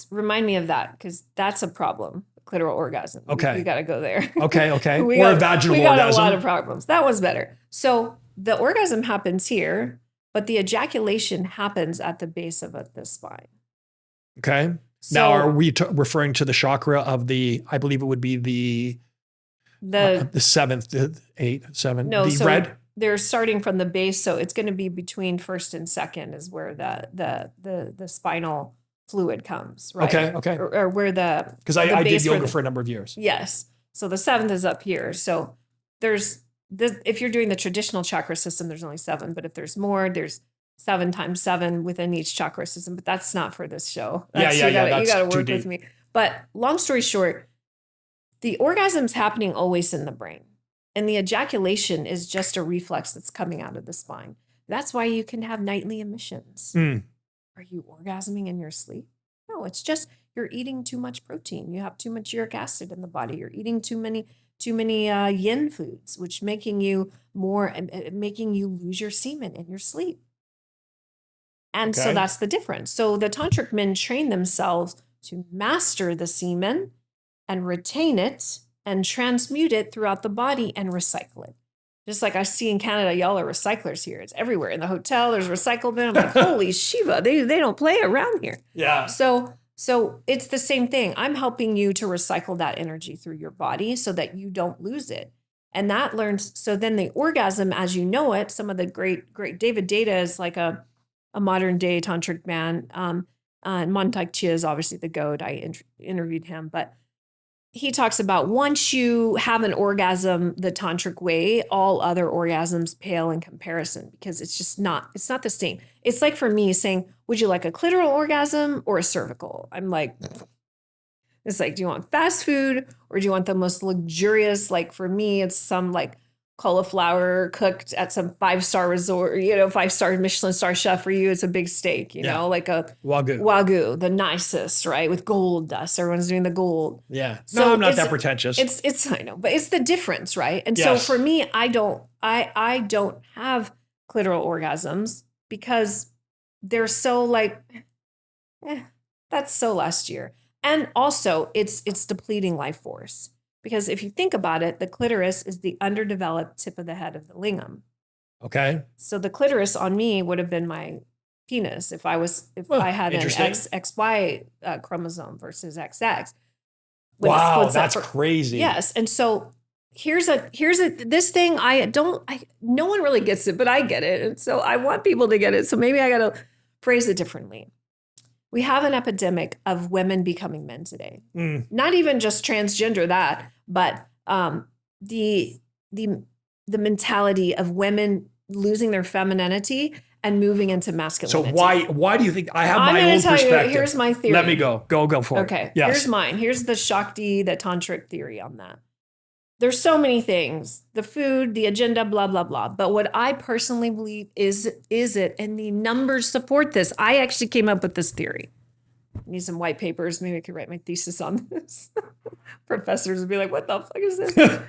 Remind me of that because that's a problem. Clitoral orgasm. Okay. We got to go there. Okay. Or a vaginal orgasm. We got a lot of problems. That was better. So the orgasm happens here, but the ejaculation happens at the base of the spine. Okay. So, now, are we referring to the chakra of I believe it would be the seventh, the 8, 7, no, the red? They're starting from the base. So it's going to be between first and second is where the spinal fluid comes, right? Okay. Or where because I did yoga for a number of years. Yes. So the 7th is up here. So if you're doing the traditional chakra system, there's only 7, but if there's more, there's 7 times 7 within each chakra system, but that's not for this show. You got to work with me. But long story short, the orgasm's happening always in the brain. And the ejaculation is just a reflex that's coming out of the spine. That's why you can have nightly emissions. Are you orgasming in your sleep? No, it's just you're eating too much protein. You have too much uric acid in the body. You're eating too many too many yin foods, which making you lose your semen in your sleep. And so that's the difference. So the tantric men train themselves to master the semen and retain it and transmute it throughout the body and recycle it. Just like I see in Canada, y'all are recyclers here. It's everywhere. In the hotel, there's recycle bin. I'm like, holy Shiva, they don't play around here. Yeah. So it's the same thing. I'm helping you to recycle that energy through your body so that you don't lose it. And that learns, so then the orgasm as you know it, some of the great David Data is like a modern day tantric man. Montauk Chia is obviously the GOAT. I interviewed him, but he talks about once you have an orgasm the tantric way, all other orgasms pale in comparison because it's not the same. It's like for me saying, would you like a clitoral orgasm or a cervical? I'm like, it's like, do you want fast food or do you want the most luxurious? Like for me, it's some like cauliflower cooked at some 5-star resort, 5-star Michelin star chef. For you, it's a big steak, like a Wagyu, the nicest, right? With gold dust. Everyone's doing the gold. Yeah. So I'm not that pretentious. It's I know, but it's the difference, right? And so for me, I don't have clitoral orgasms because they're so like, that's so last year. And also it's depleting life force. Because if you think about it, the clitoris is the underdeveloped tip of the head of the lingam. Okay. So the clitoris on me would have been my penis if I had an XY chromosome versus XX. Wow, that's crazy. Yes, and so here's this thing no one really gets it, but I get it, and so I want people to get it. So maybe I got to phrase it differently. We have an epidemic of women becoming men today. Not even just transgender but the mentality of women losing their femininity and moving into masculinity. So why do you think I have my own perspective? Here's my theory. Let me go for it. Okay. Yes. Here's mine. Here's the Shakti, the tantric theory on that. There's so many things, the food, the agenda, blah, blah, blah. But what I personally believe is it, and the numbers support this. I actually came up with this theory. I need some white papers. Maybe I could write my thesis on this. Professors would be like, what the fuck is this?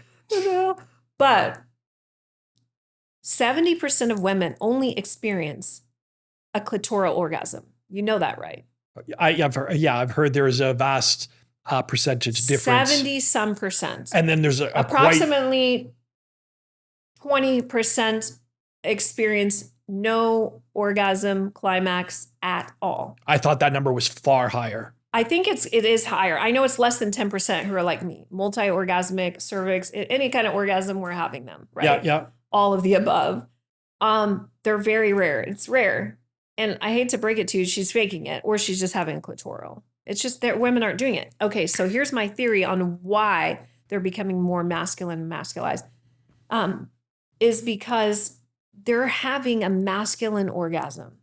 But 70% of women only experience a clitoral orgasm. You know that, right? I've heard there is a vast percentage difference. 70-some percent. And then there's approximately 20% experience no orgasm climax at all. I thought that number was far higher. I think it is higher. I know it's less than 10% who are like me, multi-orgasmic, cervix, any kind of orgasm, we're having them, right? Yeah. All of the above. They're very rare. It's rare. And I hate to break it to you, she's faking it, or she's just having a clitoral. It's just that women aren't doing it. Okay, so here's my theory on why they're becoming more masculine and masculized. Is because they're having a masculine orgasm.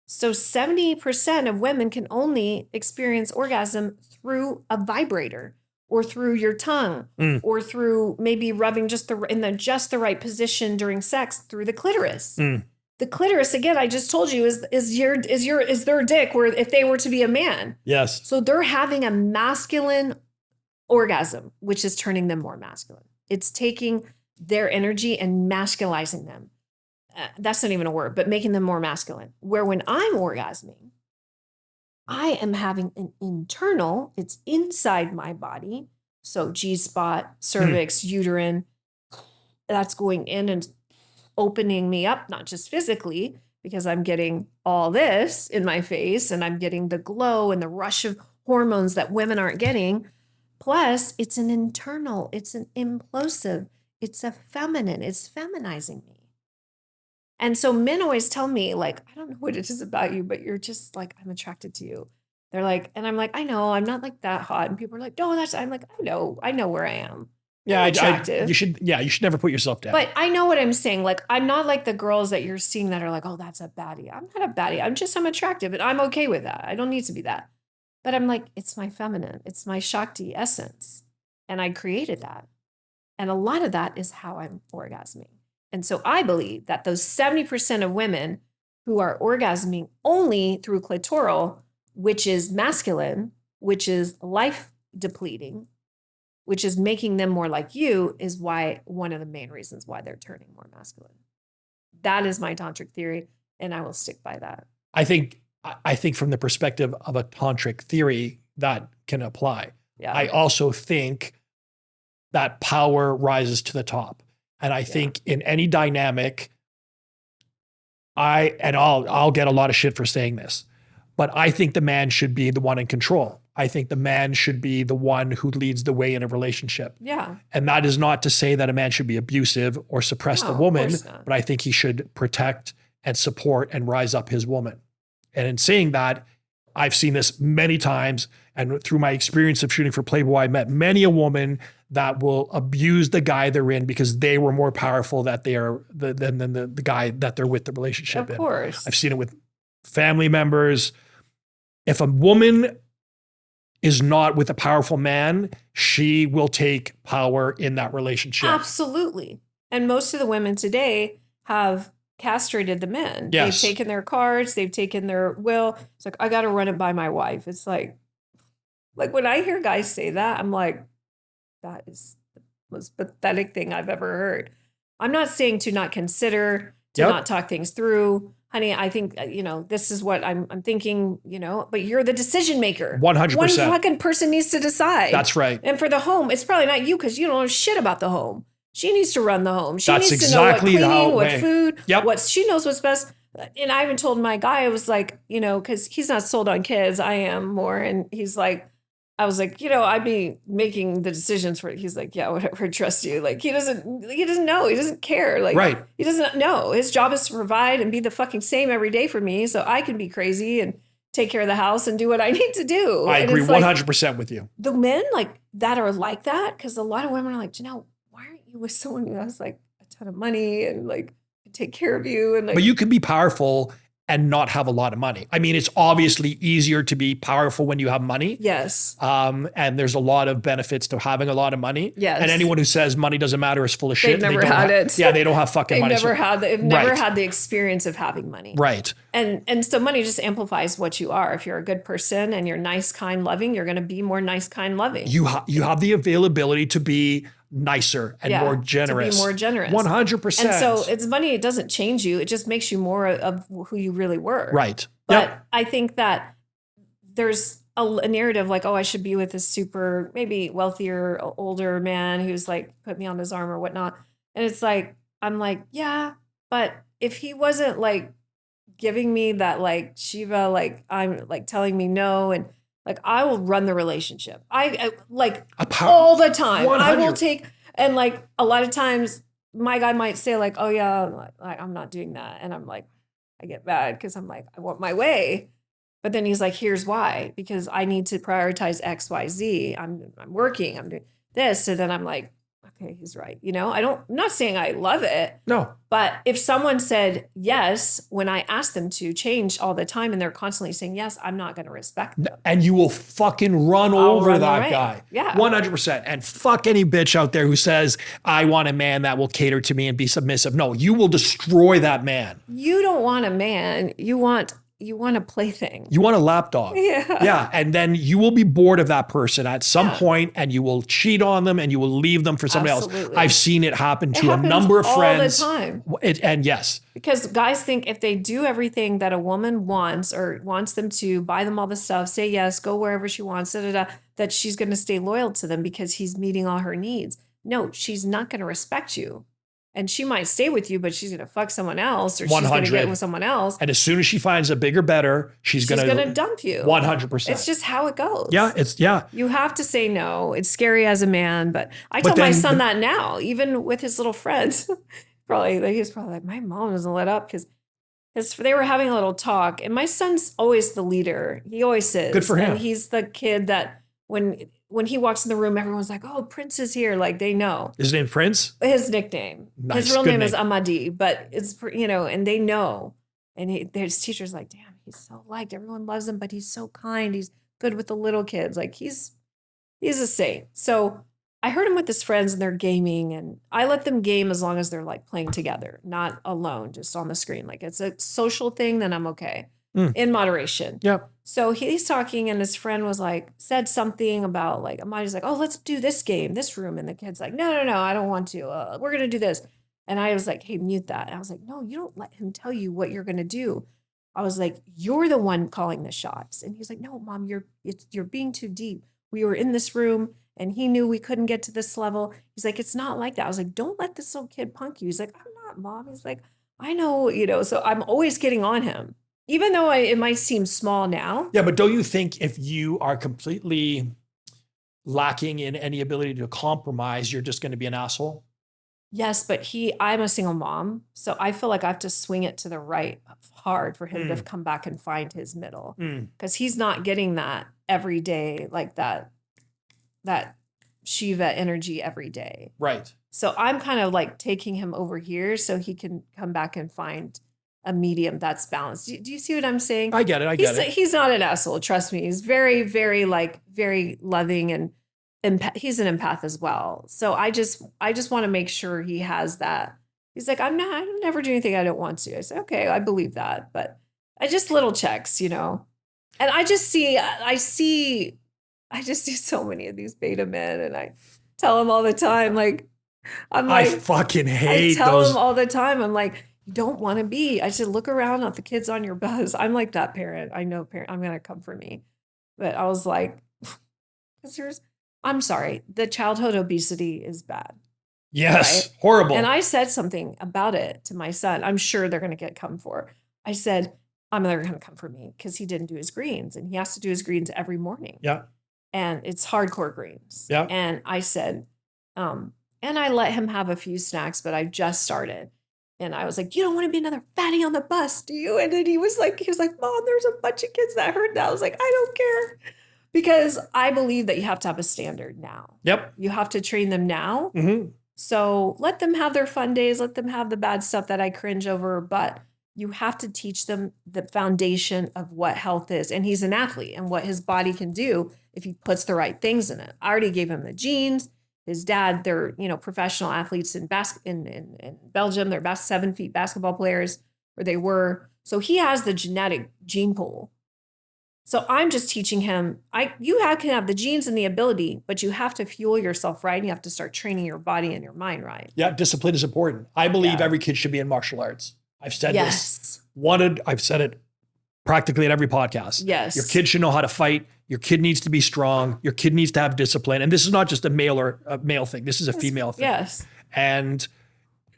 So 70% of women can only experience orgasm through a vibrator or through your tongue or through maybe rubbing just the right position during sex through the clitoris. The clitoris, again, I just told you, is their dick where if they were to be a man. Yes. So they're having a masculine orgasm, which is turning them more masculine. It's taking their energy and masculizing them. That's not even a word, but making them more masculine. Where when I'm orgasming, I am having an internal, it's inside my body. So G-spot, cervix, uterine, that's going in and opening me up, not just physically, because I'm getting all this in my face and I'm getting the glow and the rush of hormones that women aren't getting. Plus, it's an internal, it's an implosive, it's a feminine, it's feminizing me. And so men always tell me, like, I don't know what it is about you, but you're just like, I'm attracted to you. They're like, and I'm like, I know, I'm not like that hot. And people are like, no, I'm like, I know where I am. Yeah, you should never put yourself down. But I know what I'm saying. Like, I'm not like the girls that you're seeing that are like, oh, that's a baddie. I'm not a baddie. I'm attractive and I'm okay with that. I don't need to be that. But I'm like, it's my feminine. It's my Shakti essence. And I created that. And a lot of that is how I'm orgasming. And so I believe that those 70% of women who are orgasming only through clitoral, which is masculine, which is life depleting, which is making them more like you, is why one of the main reasons why they're turning more masculine. That is my tantric theory, and I will stick by that. I think from the perspective of a tantric theory, that can apply. Yeah. I also think that power rises to the top. And I think in any dynamic, I'll get a lot of shit for saying this, but I think the man should be the one in control. I think the man should be the one who leads the way in a relationship. Yeah. And that is not to say that a man should be abusive or suppress the woman, but I think he should protect and support and rise up his woman. And in saying that, I've seen this many times, and through my experience of shooting for Playboy, I met many a woman that will abuse the guy they're in because they were more powerful than the guy that they're with the relationship in. Of course. I've seen it with family members. If a woman is not with a powerful man, she will take power in that relationship. Absolutely. And most of the women today have castrated the men. Yes. They've taken their cards, they've taken their will. It's like, I got to run it by my wife. It's like when I hear guys say that, I'm like, that is the most pathetic thing I've ever heard. I'm not saying to not consider, to not talk things through. Honey, I think, this is what I'm thinking, but you're the decision maker. 100%. One fucking person needs to decide. That's right. And for the home, it's probably not you because you don't know shit about the home. She needs to run the home. She That's needs exactly to know what cleaning, what food, Yep. she knows what's best. And I even told my guy, I was like, because he's not sold on kids. I am more. And he's like, I was like, I'd be making the decisions for it. He's like, yeah, whatever, trust you. Like, he doesn't know. He doesn't care. Like, right. He doesn't know. His job is to provide and be the fucking same every day for me. So I can be crazy and take care of the house and do what I need to do. I agree 100% with you. The men that are like that, because a lot of women are like, Jenelle, why aren't you with someone who has like a ton of money and like take care of you? And but you can be powerful and not have a lot of money. I mean, it's obviously easier to be powerful when you have money. Yes. And there's a lot of benefits to having a lot of money. Yes. And anyone who says money doesn't matter is full of shit. They've never had it. Yeah, they don't have fucking money. They've never had the experience of having money. Right. And so money just amplifies what you are. If you're a good person and you're nice, kind, loving, you're going to be more nice, kind, loving. You have the availability to be nicer and more generous. To be more generous. 100%. And so it's money. It doesn't change you. It just makes you more of who you really were. Right. But I think that there's a narrative like, oh, I should be with this super, maybe wealthier, older man who's like put me on his arm or whatnot. And it's like, I'm like, yeah, but if he wasn't like giving me that like Shiva, like I'm like telling me no, and like I will run the relationship. I like all the time. 100. I will take, and like a lot of times my guy might say like, oh yeah, like I'm not doing that. And I'm like, I get mad because I'm like, I want my way. But then he's like, here's why, because I need to prioritize X, Y, Z. I'm working, I'm doing this. So then I'm like, okay, he's right. I'm not saying I love it. No. But if someone said yes, when I ask them to change all the time and they're constantly saying yes, I'm not going to respect them. And you will fucking run over that guy. Yeah. 100%. And fuck any bitch out there who says, I want a man that will cater to me and be submissive. No, you will destroy that man. You don't want a man. You want a plaything. You want a lapdog. Yeah. Yeah. And then you will be bored of that person at some point and you will cheat on them and you will leave them for somebody else. I've seen it happen to a number of friends. All the time. And yes. Because guys think if they do everything that a woman wants or wants them to, buy them all the stuff, say yes, go wherever she wants, that she's going to stay loyal to them because he's meeting all her needs. No, she's not going to respect you. And she might stay with you, but she's going to fuck someone else or 100. she's going to get with someone else. And as soon as she finds a bigger, better, she's going to dump you. 100%. It's just how it goes. Yeah. You have to say no. It's scary as a man, but I tell my son that now, even with his little friends. He's probably like, my mom doesn't let up because they were having a little talk. And my son's always the leader. He always is. Good for him. And he's the kid that when he walks in the room, everyone's like, oh, Prince is here. Like they know. His name Prince? His nickname. Nice. His real name is Amadi, but it's, and they know. And his teacher's like, damn, he's so liked. Everyone loves him, but he's so kind. He's good with the little kids. Like he's a saint. So I heard him with his friends and they're gaming, and I let them game as long as they're like playing together, not alone, just on the screen. Like it's a social thing, then I'm okay. In moderation. Yep. So he's talking and his friend was like, said something about like, Amadi's like, oh, let's do this game, this room. And the kid's like, no, I don't want to. We're going to do this. And I was like, hey, mute that. And I was like, no, you don't let him tell you what you're going to do. I was like, you're the one calling the shots. And he's like, no, Mom, you're being too deep. We were in this room and he knew we couldn't get to this level. He's like, it's not like that. I was like, don't let this little kid punk you. He's like, I'm not, Mom. He's like, I know, so I'm always getting on him, even though it might seem small now. Yeah, but don't you think if you are completely lacking in any ability to compromise, you're just going to be an asshole? Yes, but I'm a single mom, so I feel like I have to swing it to the right hard for him to come back and find his middle, because he's not getting that every day, like that Shiva energy every day. Right. So I'm kind of like taking him over here so he can come back and find a medium that's balanced. Do you see what I'm saying? I get it. He's not an asshole. Trust me. He's very, very very loving and he's an empath as well. So I just want to make sure he has that. He's like, I never do anything I don't want to. I said, okay, I believe that, but I just little checks, and I just see so many of these beta men, and I tell them all the time, like, I fucking hate those. I tell them all the time, I'm like, you don't want to be. I said, look around at the kids on your bus. I'm like that parent. I know I'm going to come for me. But I was like, I'm sorry, the childhood obesity is bad. Yes, right? horrible. And I said something about it to my son. I'm sure they're going to come for. I said, they're going to come for me because he didn't do his greens, and he has to do his greens every morning. Yeah. And it's hardcore greens. Yeah. And I said, and I let him have a few snacks, but I just started. And I was like, you don't want to be another fatty on the bus, do you? And then he was like, Mom, there's a bunch of kids that heard that. I was like, I don't care. Because I believe that you have to have a standard now. Yep. You have to train them now. Mm-hmm. So let them have their fun days. Let them have the bad stuff that I cringe over. But you have to teach them the foundation of what health is. And he's an athlete and what his body can do if he puts the right things in it. I already gave him the genes. His dad, they're professional athletes in Belgium. They're 7 feet basketball players, or they were. So he has the genetic gene pool. So I'm just teaching him, can have the genes and the ability, but you have to fuel yourself right. And you have to start training your body and your mind right. Yeah, discipline is important. I believe every kid should be in martial arts. I've said this. I've said it practically at every podcast. Yes. Your kid should know how to fight. Your kid needs to be strong. Your kid needs to have discipline. And this is not just a male thing. This is a female thing. Yes. And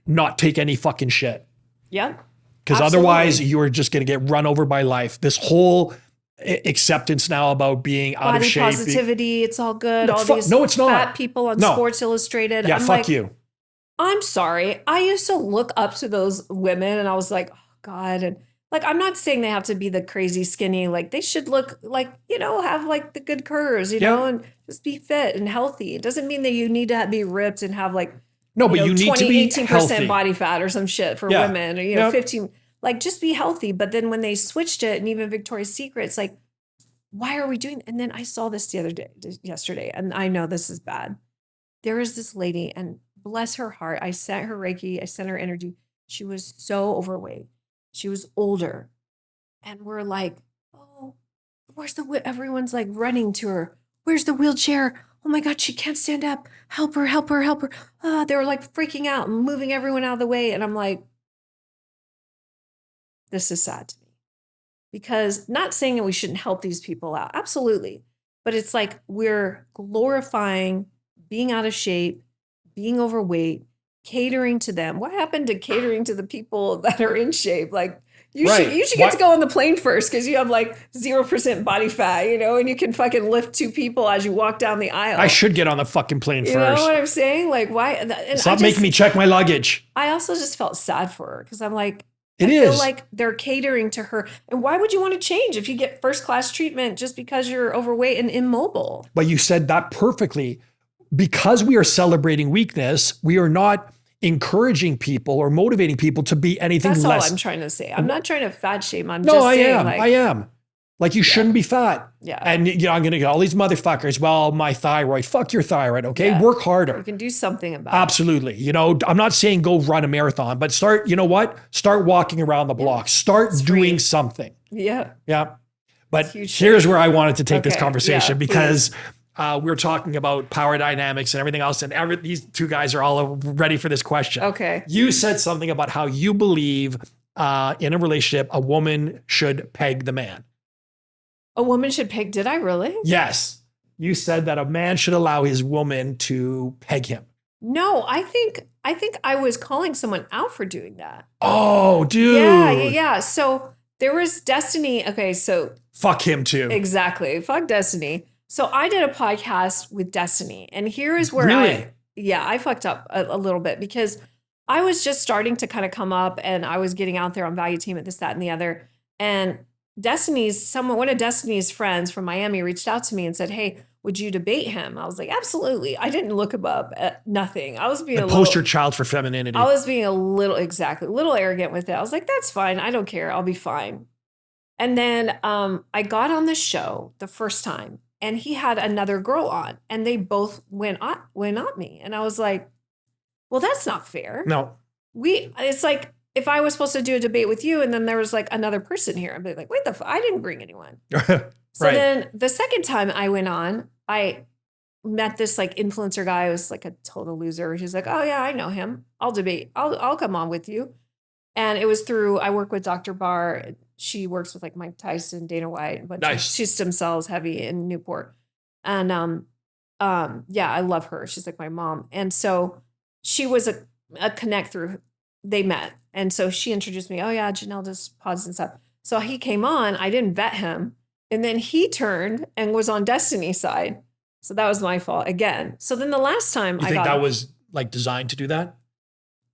not take any fucking shit. Yeah. Because otherwise you're just going to get run over by life. This whole acceptance now about being out of shape. Body positivity, it's all good. It's not. Fat people on Sports Illustrated. Yeah, fuck you. I'm sorry. I used to look up to those women and I was like, oh God. And like, I'm not saying they have to be the crazy skinny. Like they should look like, have like the good curves, and just be fit and healthy. It doesn't mean that you need to be ripped and have like, no, but you need to be 18% healthy. body fat or some shit for women, or, 15, like just be healthy. But then when they switched it, and even Victoria's Secret, it's like, why are we doing? And then I saw this yesterday, and I know this is bad. There is this lady, and bless her heart, I sent her Reiki, I sent her energy. She was so overweight. She was older. And we're like, oh, everyone's like running to her. Where's the wheelchair? Oh my God, she can't stand up. Help her, help her, help her. They were like freaking out and moving everyone out of the way. And I'm like, this is sad to me. Because not saying that we shouldn't help these people out. Absolutely. But it's like we're glorifying being out of shape, being overweight, catering to them. What happened to catering to the people that are in shape? Like you should get to go on the plane first because you have like 0% body fat, and you can fucking lift 2 people as you walk down the aisle. I should get on the fucking plane first. You know what I'm saying? Like why? And Stop making me check my luggage. I also just felt sad for her because I'm like, I feel like they're catering to her. And why would you want to change if you get first class treatment just because you're overweight and immobile? But you said that perfectly. Because we are celebrating weakness, we are not encouraging people or motivating people to be anything less. That's all I'm trying to say. I'm not trying to fat shame. I am. Like you shouldn't be fat. Yeah. And I'm going to get all these motherfuckers. Well, my thyroid. Fuck your thyroid. Okay. Yeah. Work harder. You can do something about it. Absolutely. I'm not saying go run a marathon, but start walking around the block. Start doing something. Yeah. Yeah. But here's where I wanted to take this conversation because we're talking about power dynamics and everything else. And these two guys are all ready for this question. Okay. You said something about how you believe in a relationship, a woman should peg the man. A woman should peg? Did I really? Yes. You said that a man should allow his woman to peg him. No, I think I was calling someone out for doing that. Oh, dude. Yeah. So there was Destiny. Okay, so fuck him too. Exactly. Fuck Destiny. So I did a podcast with Destiny, and here is where I fucked up a little bit because I was just starting to kind of come up, and I was getting out there on Value Team at this, that, and the other. And one of Destiny's friends from Miami reached out to me and said, "Hey, would you debate him?" I was like, absolutely. I didn't look him up at nothing. I was being a poster child for femininity. I was being a little arrogant with it. I was like, that's fine. I don't care. I'll be fine. And then I got on the show the first time, and he had another girl on, and they both went on me. And I was like, well, that's not fair. No. It's like if I was supposed to do a debate with you, and then there was like another person here, I'd be like, wait, I didn't bring anyone. So then the second time I went on, I met this like influencer guy who was like a total loser. He's like, oh yeah, I know him. I'll debate. I'll come on with you. And it was I work with Dr. Barr. She works with like Mike Tyson, Dana White, a bunch of, she's stem cells heavy in Newport. And I love her. She's like my mom. And so she was a connect through, they met. And so she introduced me, oh yeah, Jenelle does pods and stuff. So he came on, I didn't vet him. And then he turned and was on Destiny's side. So that was my fault again. So then the last time you think that was like designed to do that?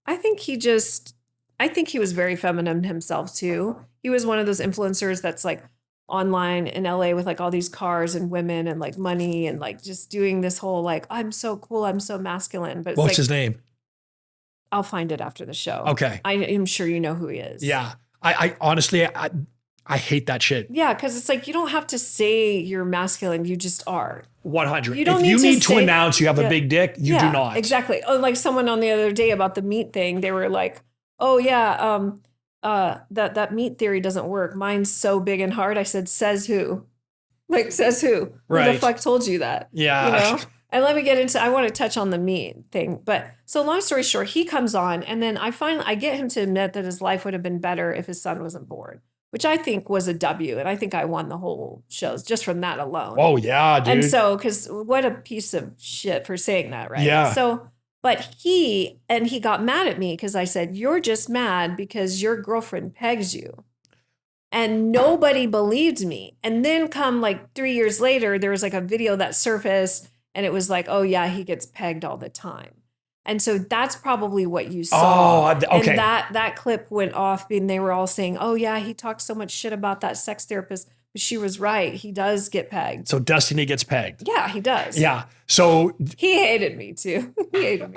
I think he was very feminine himself too. He was one of those influencers that's like online in LA with like all these cars and women and like money and like just doing this whole like, I'm so cool, I'm so masculine. But what's his name? I'll find it after the show. Okay. I am sure you know who he is. Yeah. I honestly, I hate that shit. Yeah, because it's like you don't have to say you're masculine. You just are. 100. If you need to announce you have a big dick, you do not. Exactly. Oh, like someone on the other day about the meat thing, they were like, oh yeah, that meat theory doesn't work. Mine's so big and hard. I said, says who? Like, says who? Right. Who the fuck told you that? Yeah. You know? And let me get into, I want to touch on the meat thing. But so long story short, he comes on, and then I get him to admit that his life would have been better if his son wasn't born, which I think was a W. And I think I won the whole shows just from that alone. Oh yeah, dude. And so, because what a piece of shit for saying that, right? Yeah. So, but he got mad at me because I said, you're just mad because your girlfriend pegs you. And nobody believed me. And then come like 3 years later, there was like a video that surfaced, and it was like, oh yeah, he gets pegged all the time. And so that's probably what you saw. Oh, okay. And that clip went off, and they were all saying, oh yeah, he talked so much shit about that sex therapist. But she was right. He does get pegged. So Destiny gets pegged. Yeah, he does. Yeah. So he hated me too. He hated me.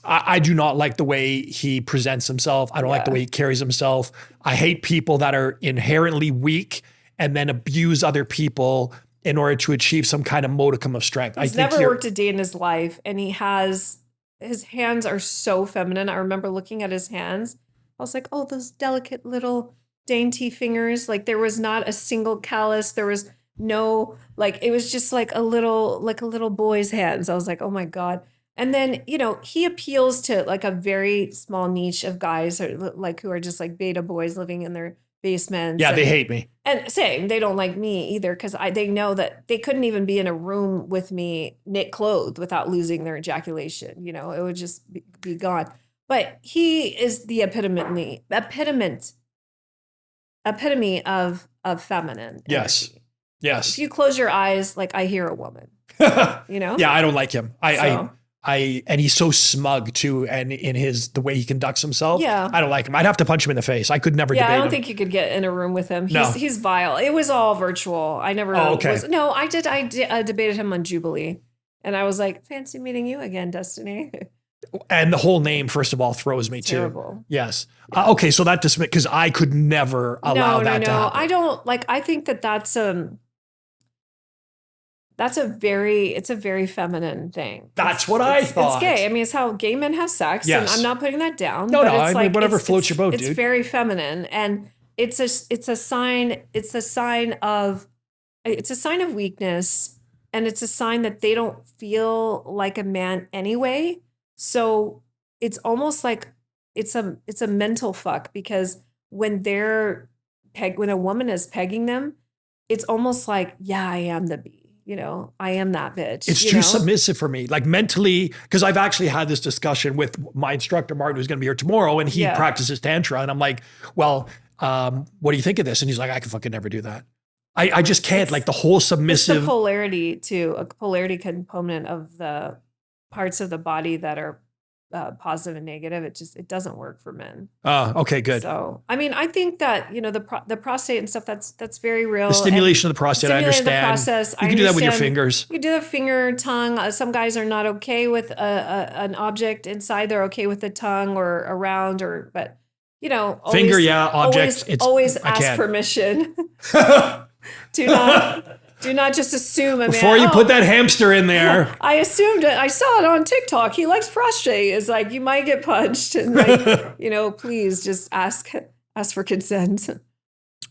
I do not like the way he presents himself. I don't like the way he carries himself. I hate people that are inherently weak and then abuse other people in order to achieve some kind of modicum of strength. He's never worked a day in his life, and his hands are so feminine. I remember looking at his hands. I was like, oh, those delicate little dainty fingers. Like there was not a single callus. There was no, like, it was just like a little boy's hands. I was like, oh my God. And then, he appeals to like a very small niche of guys who are just like beta boys living in their basements. Yeah, they hate me. And same, they don't like me either because they know that they couldn't even be in a room with me knit clothed without losing their ejaculation. It would just be gone. But he is the epitome of feminine. Yes. Energy. Yes. If you close your eyes, like I hear a woman. Yeah, I don't like him. And he's so smug too, and in the way he conducts himself. Yeah. I don't like him. I'd have to punch him in the face. I could never debate him. I don't think you could get in a room with him. No. He's vile. It was all virtual. I never I debated him on Jubilee. And I was like, fancy meeting you again, Destiny. And the whole name, first of all, throws me too. Terrible. Yes. Okay, so that dismissed, because I could never allow that to happen. I don't, like, I think that's a very feminine thing. That's what I thought. It's gay. I mean, it's how gay men have sex. Yes. And I'm not putting that down. No, I mean, whatever floats your boat, dude. It's very feminine. And it's a sign of weakness, and it's a sign that they don't feel like a man anyway. So it's almost like it's a mental fuck, because when when a woman is pegging them, it's almost like, yeah, I am the B. I am that bitch. It's too submissive for me, like mentally, because I've actually had this discussion with my instructor, Martin, who's going to be here tomorrow, and he practices Tantra. And I'm like, well, what do you think of this? And he's like, I can fucking never do that. I just can't, like the whole submissive. It's the polarity too, a polarity component of the parts of the body that are positive and negative. It doesn't work for men. Okay, good. So, I mean, I think that, the prostate and stuff, that's very real. The stimulation of the prostate, I understand. The process. You can do that with your fingers. You do the finger, tongue. Some guys are not okay with an object inside. They're okay with the tongue or around, but finger, object. Always ask permission. Do not just assume a man. Before you put that hamster in there. I assumed it. I saw it on TikTok. He likes prostate. It's like, you might get punched. And please just ask for consent.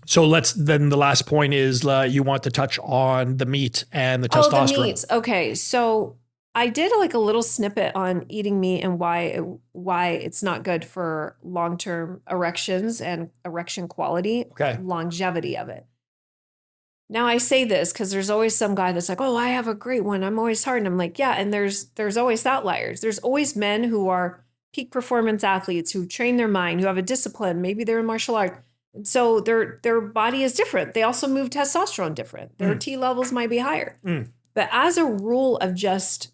So then the last point is you want to touch on the meat and the testosterone. The meat. Okay. So I did like a little snippet on eating meat and why it's not good for long-term erections and erection quality, longevity of it. Now I say this because there's always some guy that's like, oh, I have a great one. I'm always hard. And I'm like, yeah. And there's always outliers. There's always men who are peak performance athletes who train their mind, who have a discipline. Maybe they're in martial art. And so their body is different. They also move testosterone different. Their T levels might be higher. But as a rule of just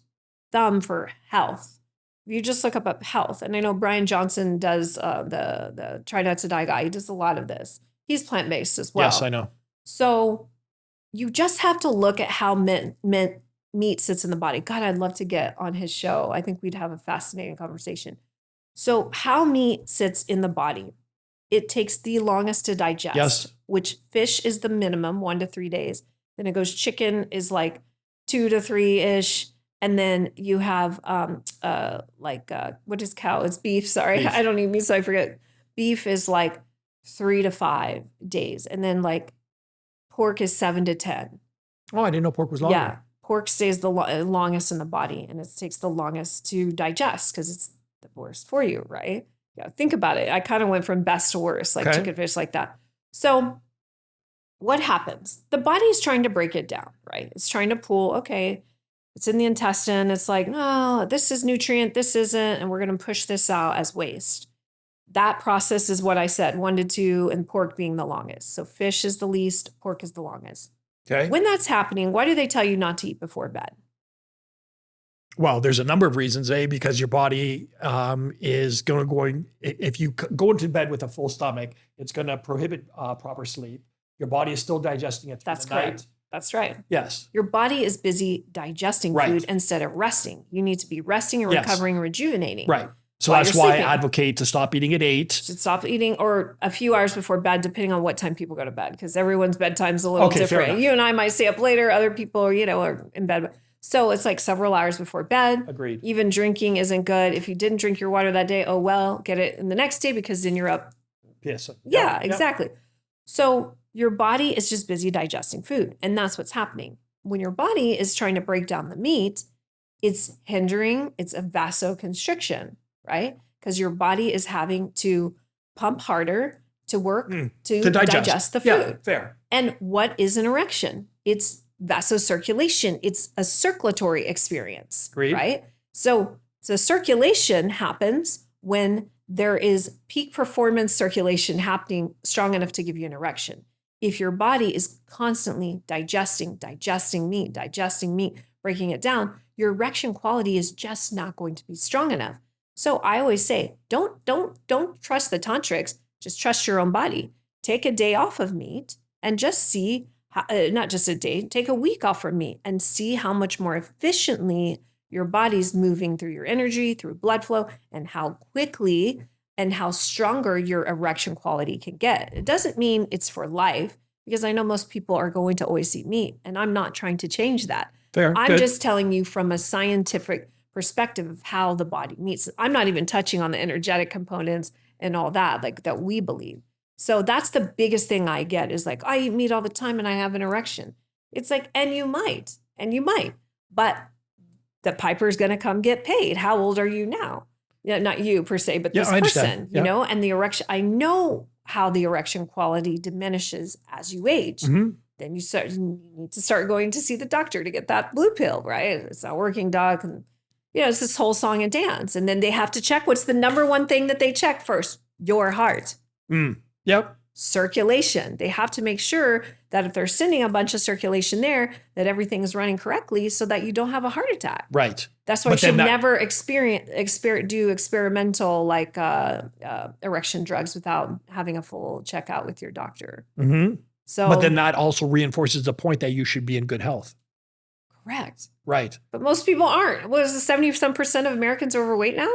thumb for health, if you just look up health, and I know Brian Johnson does the Try Not to Die guy. He does a lot of this. He's plant-based as well. Yes, I know. So you just have to look at how meat sits in the body. God, I'd love to get on his show. I think we'd have a fascinating conversation. So how meat sits in the body, it takes the longest to digest, which fish is the minimum, 1 to 3 days. Then it goes chicken is like 2 to 3-ish. And then you have what is cow? It's beef. Sorry. Beef. I don't eat meat, so I forget. Beef is like 3 to 5 days. And then like pork is 7 to 10. Oh, I didn't know pork was longer. Yeah. Pork stays the longest in the body, and it takes the longest to digest because it's the worst for you, right? Yeah. Think about it. I kind of went from best to worst, like chicken, fish, like that. So what happens? The body is trying to break it down, right? It's trying to pull, okay, it's in the intestine. It's like, no, this is nutrient, this isn't, and we're going to push this out as waste. That process is what I said, 1 to 2, and pork being the longest. So fish is the least, pork is the longest. Okay. When that's happening, why do they tell you not to eat before bed? Well, there's a number of reasons. Because your body is if you go into bed with a full stomach, it's going to prohibit proper sleep. Your body is still digesting it through the night. That's right. Yes. Your body is busy digesting food instead of resting. You need to be resting and recovering and rejuvenating. Right. So that's why I advocate to stop eating at 8. Should stop eating or a few hours before bed, depending on what time people go to bed, because everyone's bedtime's a little different. You and I might stay up later. Other people, are in bed. So it's like several hours before bed. Agreed. Even drinking isn't good. If you didn't drink your water that day, oh well, get it in the next day because then you're up. Yes. Yeah, exactly. So your body is just busy digesting food. And that's what's happening. When your body is trying to break down the meat, it's hindering, it's a vasoconstriction, right? Because your body is having to pump harder to work to digest the food. Yeah, fair. And what is an erection? It's vasocirculation. It's a circulatory experience, right? So the circulation happens when there is peak performance circulation happening strong enough to give you an erection. If your body is constantly digesting meat, breaking it down, your erection quality is just not going to be strong enough. So I always say, don't trust the tantrics, just trust your own body. Take a day off of meat and just see, not just a day, take a week off from meat and see how much more efficiently your body's moving through your energy, through blood flow, and how quickly and how stronger your erection quality can get. It doesn't mean it's for life, because I know most people are going to always eat meat, and I'm not trying to change that. Fair. I'm just telling you from a scientific perspective of how the body meets. I'm not even touching on the energetic components and all that, like that we believe. So that's the biggest thing I get is like, I eat meat all the time and I have an erection. It's like, and you might, but the piper's going to come get paid. How old are you now? Yeah, not you per se, but this person, you know, and the erection, I know how the erection quality diminishes as you age. Mm-hmm. Then you need to start going to see the doctor to get that blue pill, right? It's not working, doc. And, you know, it's this whole song and dance. And then they have to check what's the number one thing that they check first? Your heart. Yep. Circulation. They have to make sure that if they're sending a bunch of circulation there, that everything is running correctly so that you don't have a heart attack. Right. That's why you should never do experimental like erection drugs without having a full checkout with your doctor. Mm-hmm. So, but then that also reinforces the point that you should be in good health. Correct. Right. But most people aren't. What is it, 70% of Americans are overweight now?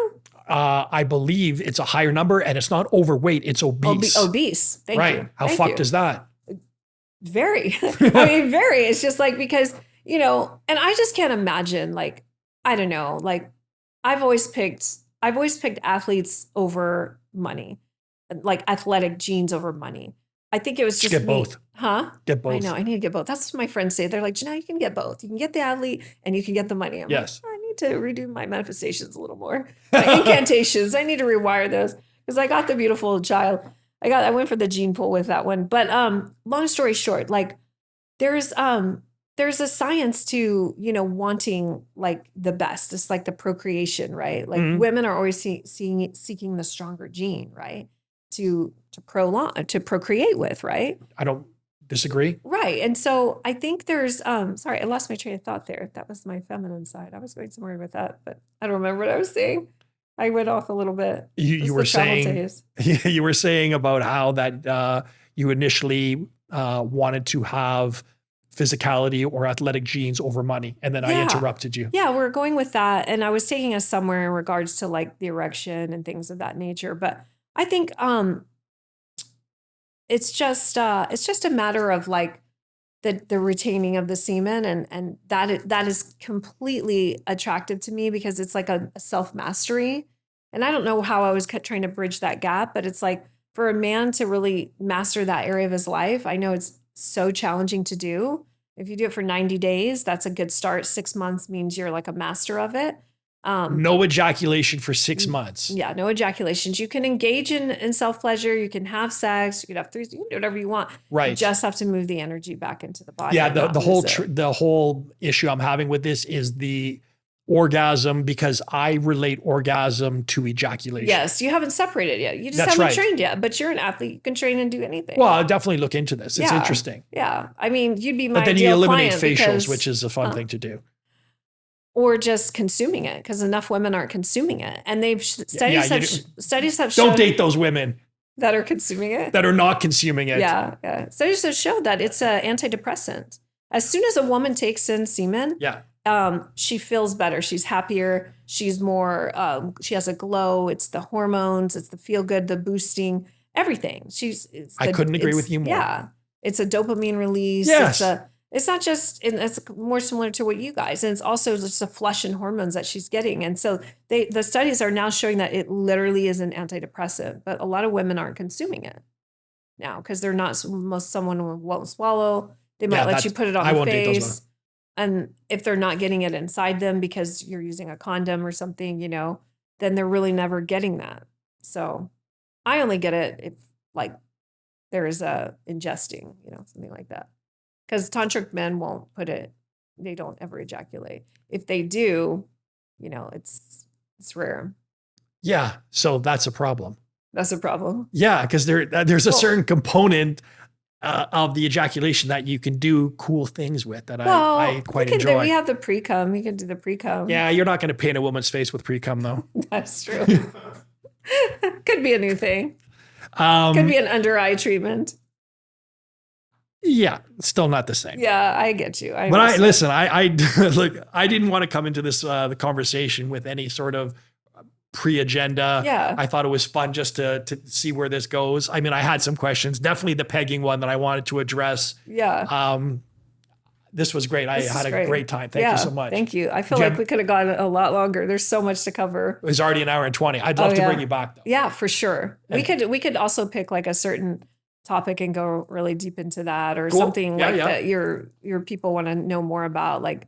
I believe it's a higher number, and it's not overweight, it's obese. Obese. Thank you. Right. How fucked is that? Very. I mean, very. It's just like, because, you know, and I just can't imagine, like, I don't know, like I've always picked athletes over money, like athletic genes over money. I think it was just get both. Huh? Get both. I know. I need to get both. That's what my friends say. They're like, Jenelle, you can get both. You can get the athlete and you can get the money. I'm yes. Like, I need to redo my manifestations a little more. My incantations. I need to rewire those because I got the beautiful child. I went for the gene pool with that one. But long story short, like there's a science to, you know, wanting like the best. It's like the procreation, right? Like women are always seeking the stronger gene, right? To procreate with, right? I don't disagree. Right. And so I think there's sorry, I lost my train of thought there. That was my feminine side. I was going somewhere with that, but I don't remember what I was saying. I went off a little bit. You were saying about how that you initially wanted to have physicality or athletic genes over money, and then I interrupted you. Yeah, we're going with that, and I was taking us somewhere in regards to like the erection and things of that nature. But I think it's just a matter of like the retaining of the semen, and that is completely attractive to me because it's like a self-mastery. And I don't know how I was trying to bridge that gap, but it's like for a man to really master that area of his life, I know it's so challenging to do. If you do it for 90 days, that's a good start. 6 months means you're like a master of it. No ejaculation for 6 months. Yeah, no ejaculations. You can engage in self-pleasure. You can have sex. You can have threesomes. You can do whatever you want. Right. You just have to move the energy back into the body. Yeah, the whole issue I'm having with this is the orgasm, because I relate orgasm to ejaculation. Yes, you haven't separated yet. You just haven't trained yet, but you're an athlete. You can train and do anything. Well, I'll definitely look into this. It's interesting. Yeah. I mean, you'd be my But then you eliminate facials, because, which is a fun thing to do. Or just consuming it, because enough women aren't consuming it. And studies have shown. Don't date those women that are consuming it. That are not consuming it. Yeah. Studies have shown that it's an antidepressant. As soon as a woman takes in semen, she feels better. She's happier. She's more, she has a glow. It's the hormones. It's the feel good, the boosting, everything. I couldn't agree with you more. Yeah. It's a dopamine release. Yes. It's not just, it's more similar to what you guys, and it's also just a flush in hormones that she's getting. And so the studies are now showing that it literally is an antidepressant, but a lot of women aren't consuming it now because they're not, someone won't swallow. They might let you put it on the face. And if they're not getting it inside them because you're using a condom or something, you know, then they're really never getting that. So I only get it if like there is a ingesting, you know, something like that. Because tantric men won't put it, they don't ever ejaculate. If they do, you know, it's rare. Yeah. So that's a problem. That's a problem. Yeah. Because there's a certain component of the ejaculation that you can do cool things with that I quite enjoy. We have the pre-cum. You can do the pre-cum. Yeah. You're not going to paint a woman's face with pre-cum though. That's true. Could be a new thing. Could be an under eye treatment. Yeah, still not the same. Yeah, I get you. But I look, I didn't want to come into this the conversation with any sort of pre-agenda. Yeah. I thought it was fun just to see where this goes. I mean, I had some questions, definitely the pegging one that I wanted to address. Yeah. This was great. I had a great time. Thank you so much. Thank you. I feel like we could have gone a lot longer. There's so much to cover. It was already an hour and 20. I'd love to bring you back though. Yeah, for sure. We could also pick like a certain topic and go really deep into that, or Cool. something that your people want to know more about. Like,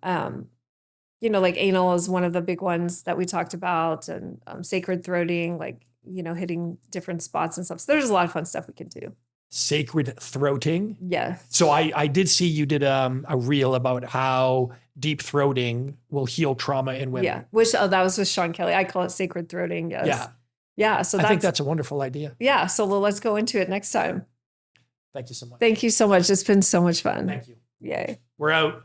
like anal is one of the big ones that we talked about, and sacred throating, like, hitting different spots and stuff. So there's a lot of fun stuff we can do. Sacred throating. Yeah. So I did see you did a reel about how deep throating will heal trauma in women. Yeah. That was with Sean Kelly. I call it sacred throating. Yes. Yeah. Yeah. So I think that's a wonderful idea. Yeah. So let's go into it next time. Thank you so much. Thank you so much. It's been so much fun. Thank you. Yay. We're out.